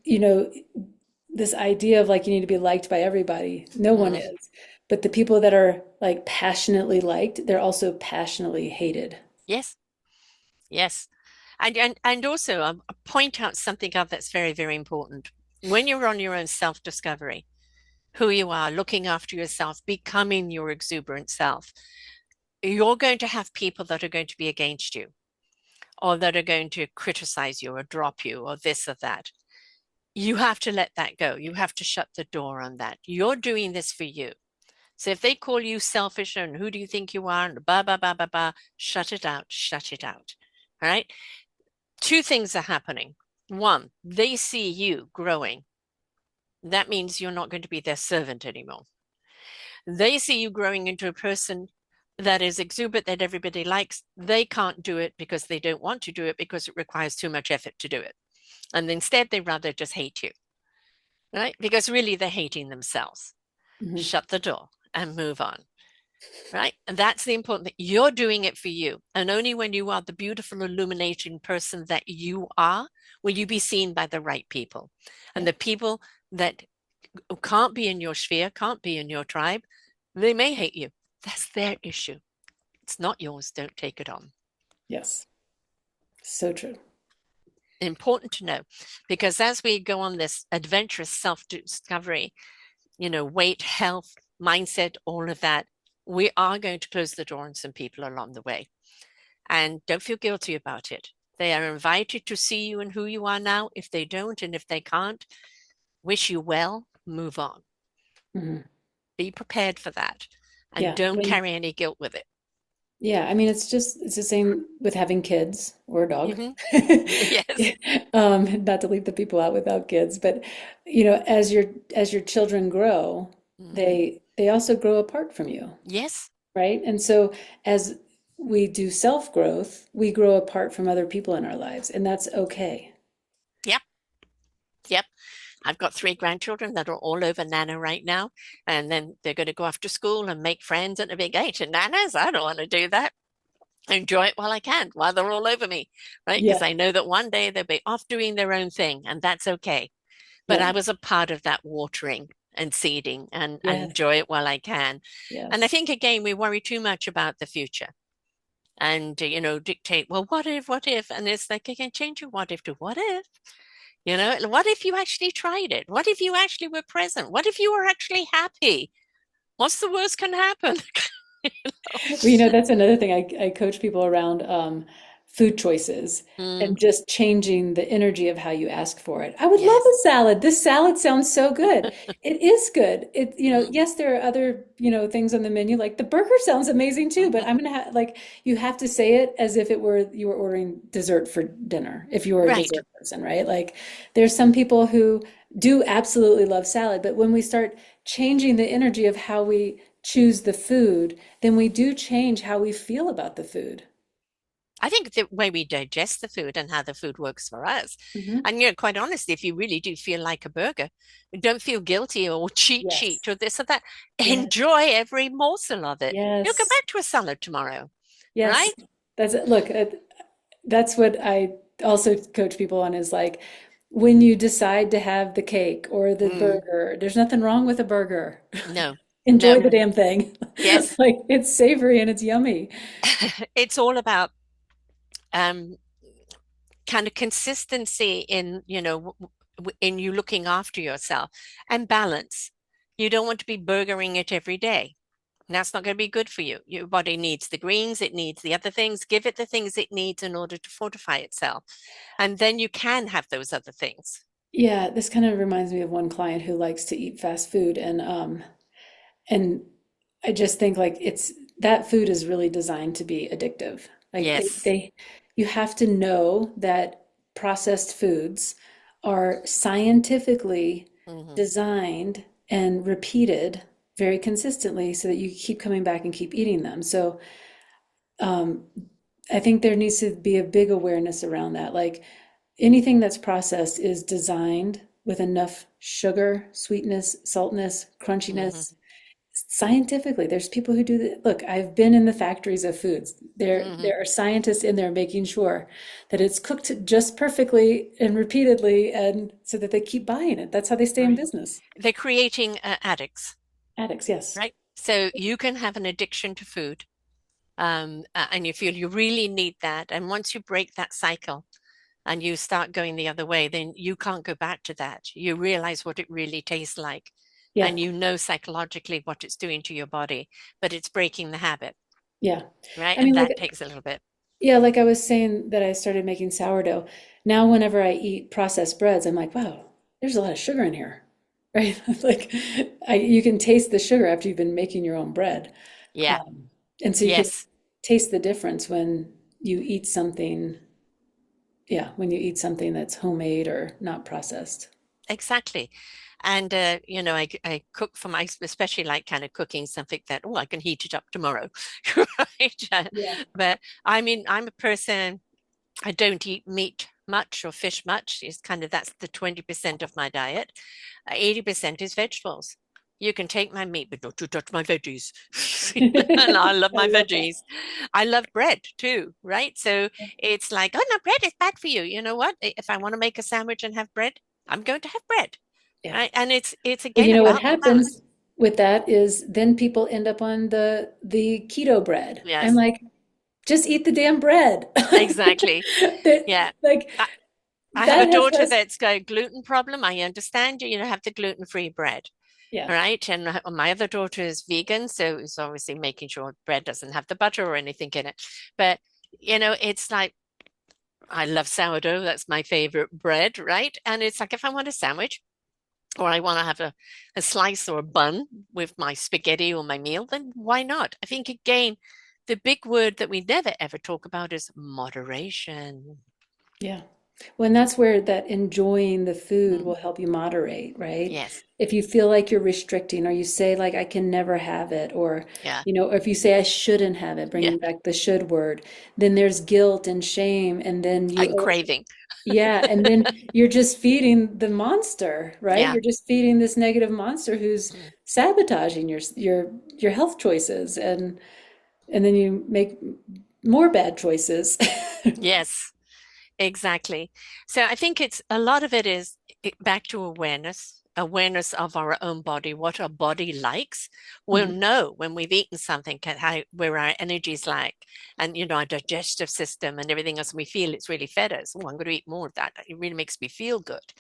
this idea of like you need to be liked by everybody, no one Mm, is. But the people that are like passionately liked, they're also passionately hated. yes, yes. And also point out something else that's very, very important. When you're on your own self-discovery, who you are, looking after yourself, becoming your exuberant self, you're going to have people that are going to be against you or that are going to criticize you or drop you or this or that. You have to let that go. You have to shut the door on that. You're doing this for you. So if they call you selfish and who do you think you are and blah, blah, blah, blah, blah, shut it out, shut it out. All right. Two things are happening. One, they see you growing. That means you're not going to be their servant anymore. They see you growing into a person that is exuberant, that everybody likes. They can't do it because they don't want to do it because it requires too much effort to do it. And instead, they rather just hate you, right? Because really, they're hating themselves. Mhm. Shut the door and move on, right? And that's the important thing. You're doing it for you. And only when you are the beautiful, illuminating person that you are, will you be seen by the right people. And Yeah. the people that can't be in your sphere, can't be in your tribe, they may hate you. That's their issue. It's not yours. Don't take it on. Yes. So true. Important to know because as we go on this adventurous self discovery, weight, health, mindset, all of that, we are going to close the door on some people along the way. And don't feel guilty about it. They are invited to see you and who you are now. If they don't, and if they can't, wish you well, move on. Mhm. Be prepared for that. And Yeah. don't carry any guilt with it. Yeah, I mean, it's the same with having kids or a dog. Hmm. Yes. Not to leave the people out without kids, but as your children grow, Hmm. they also grow apart from you, Yes. right? And so as we do self-growth, we grow apart from other people in our lives, and that's okay. Yep. Yep. I've got three grandchildren that are all over Nana right now. And then they're going to go off to school and make friends at a big age. And Nana's, I don't want to do that. Enjoy it while I can, while they're all over me, right? Because Yeah, I know that one day they'll be off doing their own thing, and that's okay. But yeah, I was a part of that watering and seeding and yes, enjoy it while I can. And I yes. think, again, we worry too much about the future and, dictate, well, what if? And it's like, I can change your what if to what if. What if you actually tried it? What if you actually were present? What if you were actually happy? What's the worst can happen? Well, that's another thing I coach people around food choices and Mm, just changing the energy of how you ask for it. I would love a yes. salad. This salad sounds so good. It is good. Mm, Yes, there are other, things on the menu, like the burger sounds amazing too, but mhm. I'm gonna have like you have to say it as if it were you were ordering dessert for dinner, if you were a Right. dessert person, right? Like there's some people who do absolutely love salad, but when we start changing the energy of how we choose the food, then we do change how we feel about the food. I think the way we digest the food and how the food works for us. Hmm. And quite honestly, if you really do feel like a burger, don't feel guilty or cheat Yes. sheet or this or that. Yes. Enjoy every morsel of it. You'll go Yes. back to a salad tomorrow, Yes. right? That's it. Look, that's what I also coach people on is like when you decide to have the cake or the Mm, burger, there's nothing wrong with a burger. no, Enjoy no. the damn thing. Yes. Like it's savory and it's yummy. It's all about um, kind of consistency in, in you looking after yourself and balance. You don't want to be burgering it every day. That's not going to be good for you. Your body needs the greens, it needs the other things. Give it the things it needs in order to fortify itself. And then you can have those other things. Yeah, this kind of reminds me of one client who likes to eat fast food, and I just think like it's that food is really designed to be addictive. Like Yes. they you have to know that processed foods are scientifically Hmm. designed and repeated very consistently so that you keep coming back and keep eating them. So um, I think there needs to be a big awareness around that. Like anything that's processed is designed with enough sugar, sweetness, saltness, crunchiness. Hmm. Scientifically, there's people who do that. Look, I've been in the factories of foods. There, Hmm. there are scientists in there making sure that it's cooked just perfectly and repeatedly, and so that they keep buying it. That's how they stay in Right. business. They're creating addicts, Addicts, yes. right? So you can have an addiction to food, and you feel you really need that. And once you break that cycle and you start going the other way, then you can't go back to that. You realize what it really tastes like, Yeah, and you know psychologically what it's doing to your body, but it's breaking the habit, yeah. right? I And mean, that like, takes a little bit. yeah, like I was saying that I started making sourdough. Now, whenever I eat processed breads, I'm like, wow, there's a lot of sugar in here, right? Like, you can taste the sugar after you've been making your own bread. Yeah. Um, and so you can Yes. taste the difference when you eat something, yeah, when you eat something that's homemade or not processed. Exactly. And I cook for my, especially like kind of cooking something that, oh, I can heat it up tomorrow. Right. Yeah. But I mean, I'm a person, I don't eat meat much or fish much. It's kind of that's the 20% of my diet. 80% is vegetables. You can take my meat, but don't you touch my veggies. And I love I my love that. veggies. I love bread too, right? So it's like, oh no, bread is bad for you. You know what? If I want to make a sandwich and have bread, I'm going to have bread, Yeah. right? And it's Well, again you know what about happens balance. with that is then people end up on the keto bread. I'm Yes, like, just eat the damn bread. exactly. That Yeah. like I, I have that a has daughter less. that's got a gluten problem. I understand you, have the gluten-free bread. Yeah. All right. And my other daughter is vegan, so it's obviously making sure bread doesn't have the butter or anything in it. But, it's like I love sourdough. That's my favorite bread, right? And it's like if I want a sandwich or I want to have a slice or a bun with my spaghetti or my meal, then why not? I think, again, the big word that we never ever talk about is moderation. Yeah. Well, and that's where that enjoying the food Mm, will help you moderate, right? yes. If you feel like you're restricting, or you say like I can never have it, or Yeah. or if you say I shouldn't have it, Yeah. bringing back the should word, then there's guilt and shame, and then And craving. yeah, and then you're just feeding the monster, right? Yeah. You're just feeding this negative monster who's Mm. sabotaging your health choices, and then you make more bad choices. Yes. Exactly. So I think it's a lot of it is back to awareness, awareness of our own body, what our body likes. We'll Mhm. know when we've eaten something how where our energy's like, and our digestive system and everything else. We feel it's really fed us. Oh, I'm going to eat more of that. It really makes me feel good.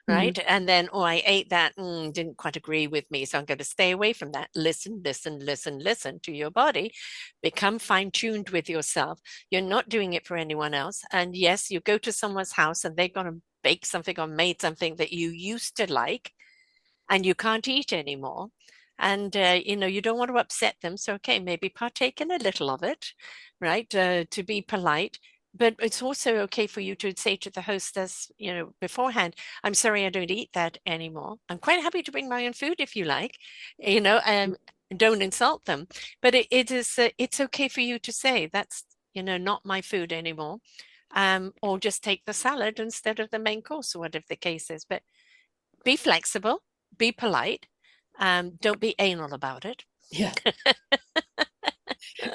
Mhm. Right. And then, oh, I ate that, didn't quite agree with me. So I'm going to stay away from that. Listen, listen, listen, listen to your body. Become fine-tuned with yourself. You're not doing it for anyone else. And yes, you go to someone's house and they're going to bake something or made something that you used to like and you can't eat anymore. And, you don't want to upset them. So, okay, maybe partake in a little of it, right? To be polite. But it's also okay for you to say to the hostess, beforehand, I'm sorry, I don't eat that anymore. I'm quite happy to bring my own food if you like, don't insult them. But it's okay for you to say that's, not my food anymore. Or just take the salad instead of the main course or whatever the case is. But be flexible, be polite, don't be anal about it, Yeah.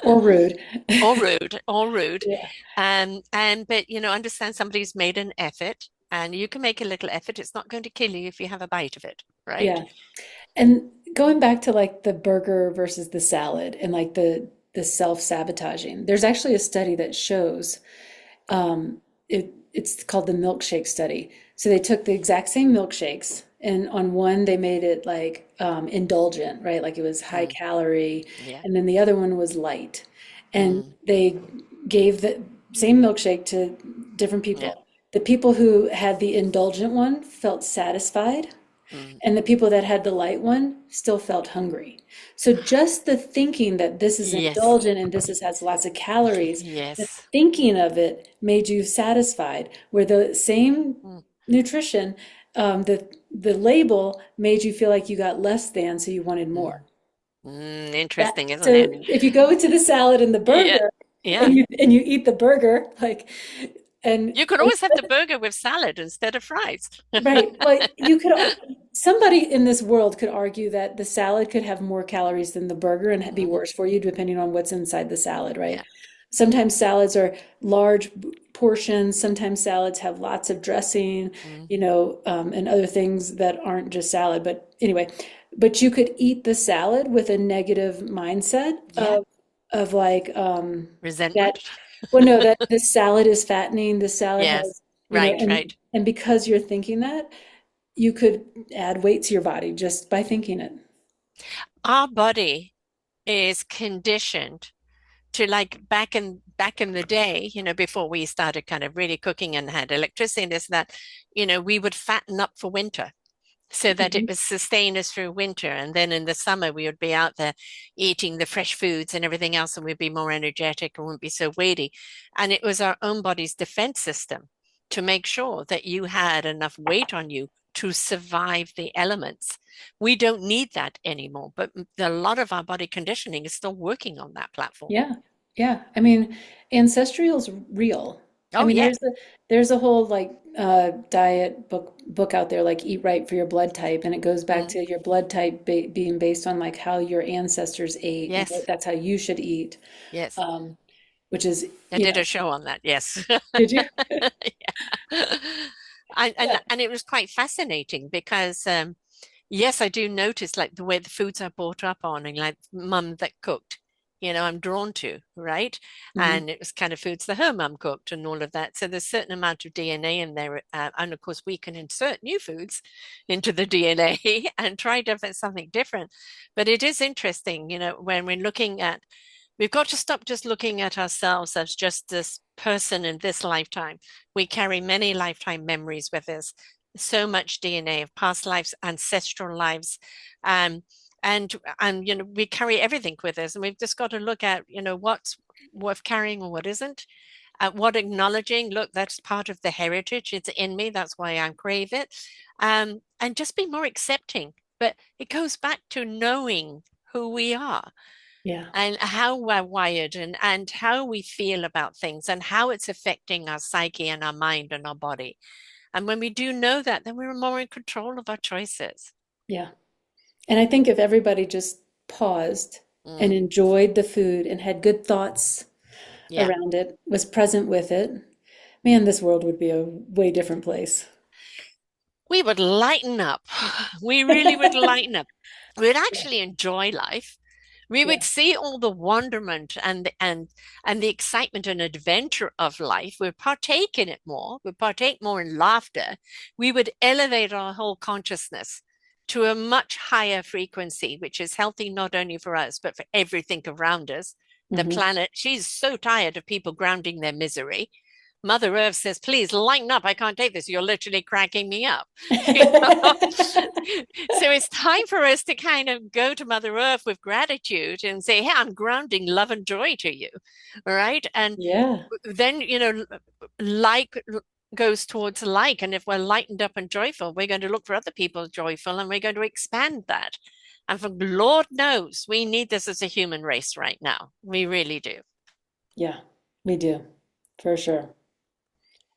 Or rude. or rude, or rude. Yeah. And but understand somebody's made an effort, and you can make a little effort. It's not going to kill you if you have a bite of it, right? Yeah. And going back to like the burger versus the salad and like the self-sabotaging, there's actually a study that shows it's called the milkshake study. So they took the exact same milkshakes And on one, they made it like indulgent, right? Like it was high Mm, calorie. yeah. And then the other one was light. And Mm, they gave the same milkshake to different yeah. people. The people who had the indulgent one felt satisfied, Mm, and the people that had the light one still felt hungry. So just the thinking that this is yes. indulgent and has lots of calories, the Yes. thinking of it made you satisfied, where the same Mm, nutrition, the label made you feel like you got less than, so you wanted more. mm, interesting, isn't So it? if you go to the salad and the Yeah. burger, Yeah. and you eat the burger, like, and You could always have the burger with salad instead of fries. right. Well, somebody in this world could argue that the salad could have more calories than the burger and be Mm, worse for you, depending on what's inside the salad, right? yeah. Sometimes salads are large portions. Sometimes salads have lots of dressing, Mm, and other things that aren't just salad. But anyway, but you could eat the salad with a negative mindset yeah. of like that. Resentment. Well, no, that this salad is fattening. This salad Yes. has, Right, and right. because you're thinking that, you could add weight to your body just by thinking it. Our body is conditioned to like back in the day, before we started kind of really cooking and had electricity and this and that, we would fatten up for winter so that it Mhm. would sustain us through winter. And then in the summer, we would be out there eating the fresh foods and everything else, and we'd be more energetic and wouldn't be so weighty. And it was our own body's defense system to make sure that you had enough weight on you to survive the elements. We don't need that anymore, but a lot of our body conditioning is still working on that platform. Yeah, yeah. I mean, ancestral's real. I Oh, mean, yeah. there's a whole like diet book out there, like Eat Right for Your blood type, and it goes back Mm, to your blood type being based on like how your ancestors ate, and yes. that's how you should eat. Yes. Um, which is, I did a show on that. Yes. did you? Yeah. And, Yeah. and and it was quite fascinating because yes, I do notice like the way the foods are brought up on and like mum that cooked, I'm drawn to, right? Hmm. And it was kind of foods that her mum cooked and all of that. So there's a certain amount of DNA in there. And of course, we can insert new foods into the DNA and try something different. But it is interesting, when we're looking at we've got to stop just looking at ourselves as just this person in this lifetime. We carry many lifetime memories with us, so much DNA of past lives, ancestral lives, um, and we carry everything with us, and we've just got to look at what's worth carrying or what isn't. What acknowledging, look, that's part of the heritage. It's in me. That's why I crave it, and just be more accepting. But it goes back to knowing who we are Yeah. and how we're wired and how we feel about things and how it's affecting our psyche and our mind and our body. And when we do know that, then we're more in control of our choices. Yeah. And I think if everybody just paused and Mm, enjoyed the food and had good thoughts yeah. around it, was present with it, man, this world would be a way different place. We would lighten up. We really would lighten up. We'd actually enjoy life. We Yeah. would see all the wonderment and the excitement and adventure of life. We'd partake in it more. We'd partake more in laughter. We would elevate our whole consciousness to a much higher frequency, which is healthy not only for us, but for everything around us. The Hmm. planet, she's so tired of people grounding their misery. Mother Earth says, please lighten up. I can't take this. You're literally cracking me up. You know? So it's time for us to kind of go to Mother Earth with gratitude and say, hey, I'm grounding love and joy to you. All right. And Yeah. then, like goes towards like. And if we're lightened up and joyful, we're going to look for other people joyful and we're going to expand that. And for Lord knows, we need this as a human race right now. We really do. Yeah, we do, for sure.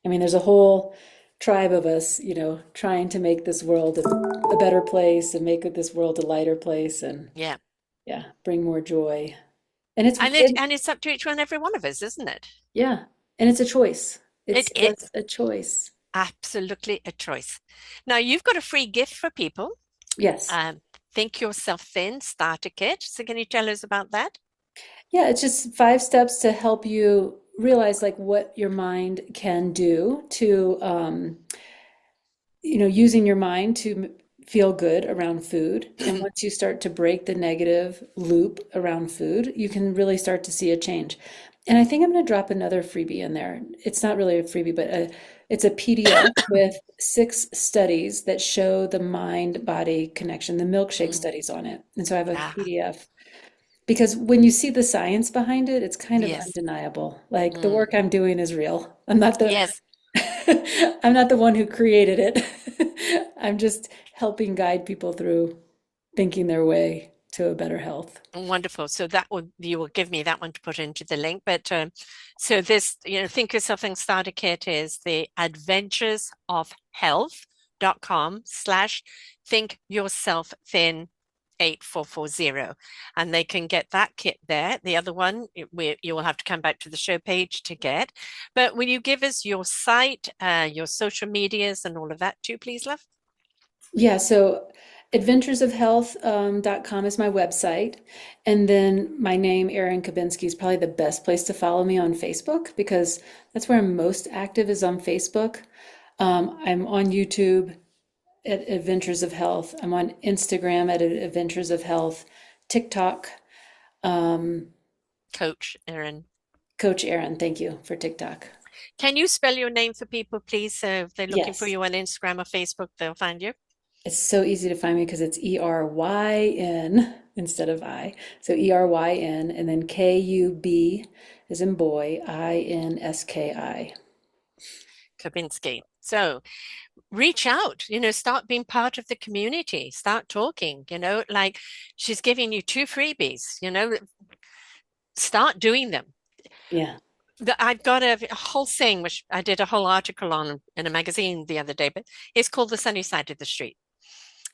I mean, there's a whole tribe of us, trying to make this world a better place and make this world a lighter place and Yeah. yeah, bring more joy. And it's And it it, and it's up to each one, every one of us, isn't it? yeah, and it's a choice. It It's is just a choice. absolutely a choice. Now you've got a free gift for people. Yes. Um, Think Yourself Thin starter kit. So can you tell us about that? Yeah, it's just 5 steps to help you realize like what your mind can do to using your mind to feel good around food. And once you start to break the negative loop around food, you can really start to see a change. And I think I'm going to drop another freebie in there. It's not really a freebie, but it's a PDF with 6 studies that show the mind-body connection, the milkshake Mm. studies on it. And so I have a Ah, PDF because when you see the science behind it, it's kind of yes. undeniable. Like the Mm. work I'm doing is real. I'm not the Yes. I'm not the one who created it. I'm just helping guide people through thinking their way to a better health. Wonderful. So that would you will give me that one to put into the link. But so this, Think Yourself Thin starter kit is the adventures of health.com/think yourself thin 8440, and they can get that kit there. The other one you will have to come back to the show page to get. But will you give us your site, your social medias and all of that too, please, love? Yeah, so adventuresofhealth.com is my website. And then my name, Eryn Kubinski, is probably the best place to follow me on Facebook because that's where I'm most active is on Facebook. I'm on YouTube at Adventures of Health. I'm on Instagram at Adventures of Health, TikTok, um, Coach Eryn. Coach Eryn. Thank you for TikTok. Can you spell your name for people, please? So if they're looking for Yes, you on Instagram or Facebook, they'll find you. it's so easy to find me because it's Eryn instead of I. So Eryn and then Kub is in boy, Inski. Kubinski. So reach out, start being part of the community, start talking, like she's giving you 2 freebies, start doing them. Yeah. I've got a whole thing, which I did a whole article on in a magazine the other day, but it's called The Sunny Side of the Street.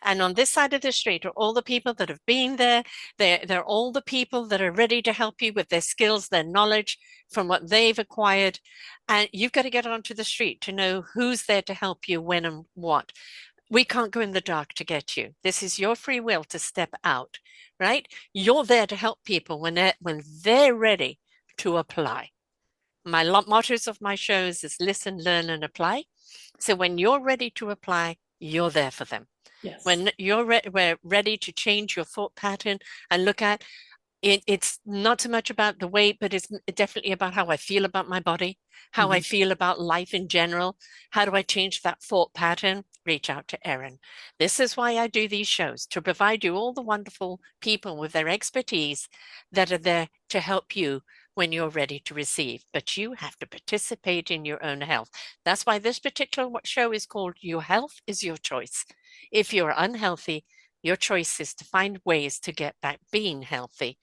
And on this side of the street are all the people that have been there. They're all the people that are ready to help you with their skills, their knowledge from what they've acquired. And you've got to get onto the street to know who's there to help you, when and what. We can't go in the dark to get you. This is your free will to step out, right? You're there to help people when they're ready to apply. My mottos of my shows is listen, learn, and apply. So when you're ready to apply, you're there for them. Yes. When we're ready to change your thought pattern and look at it, it's not so much about the weight, but it's definitely about how I feel about my body, how I Mhm. feel about life in general. How do I change that thought pattern? Reach out to Eryn. This is why I do these shows, to provide you all the wonderful people with their expertise that are there to help you when you're ready to receive. But you have to participate in your own health. That's why this particular show is called Your Health is Your Choice. If you're unhealthy, your choice is to find ways to get back being healthy.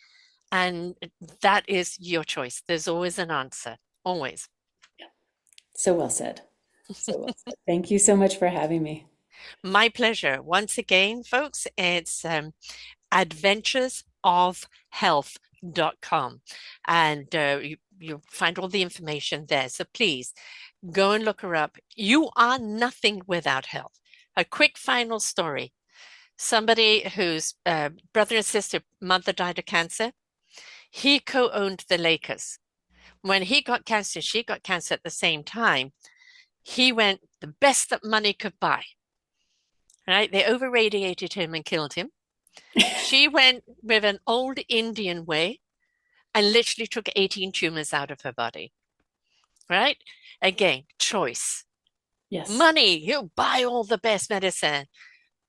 And that is your choice. There's always an answer, always. So well said. So well said. Thank you so much for having me. My pleasure. Once again, folks, it's adventuresofhealth.com. And you'll find all the information there. So please go and look her up. You are nothing without health. A quick final story. Somebody whose brother and sister mother died of cancer. He co-owned the Lakers. When he got cancer, she got cancer at the same time. He went the best that money could buy. Right? They over-radiated him and killed him. She went with an old Indian way and literally took 18 tumors out of her body. Right? Again, choice. Yes. Money, you buy all the best medicine.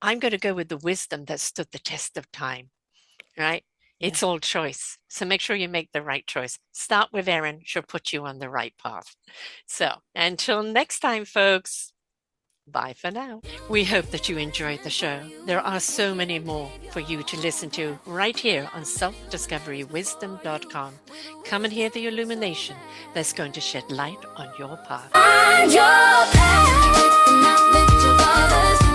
I'm going to go with the wisdom that stood the test of time. Right? It's Yeah. all choice. So make sure you make the right choice. Start with Eryn. She'll put you on the right path. So until next time, folks, bye for now. We hope that you enjoyed the show. There are so many more for you to listen to right here on selfdiscoverywisdom.com. Come and hear the illumination that's going to shed light on your path. Find your path, not with others.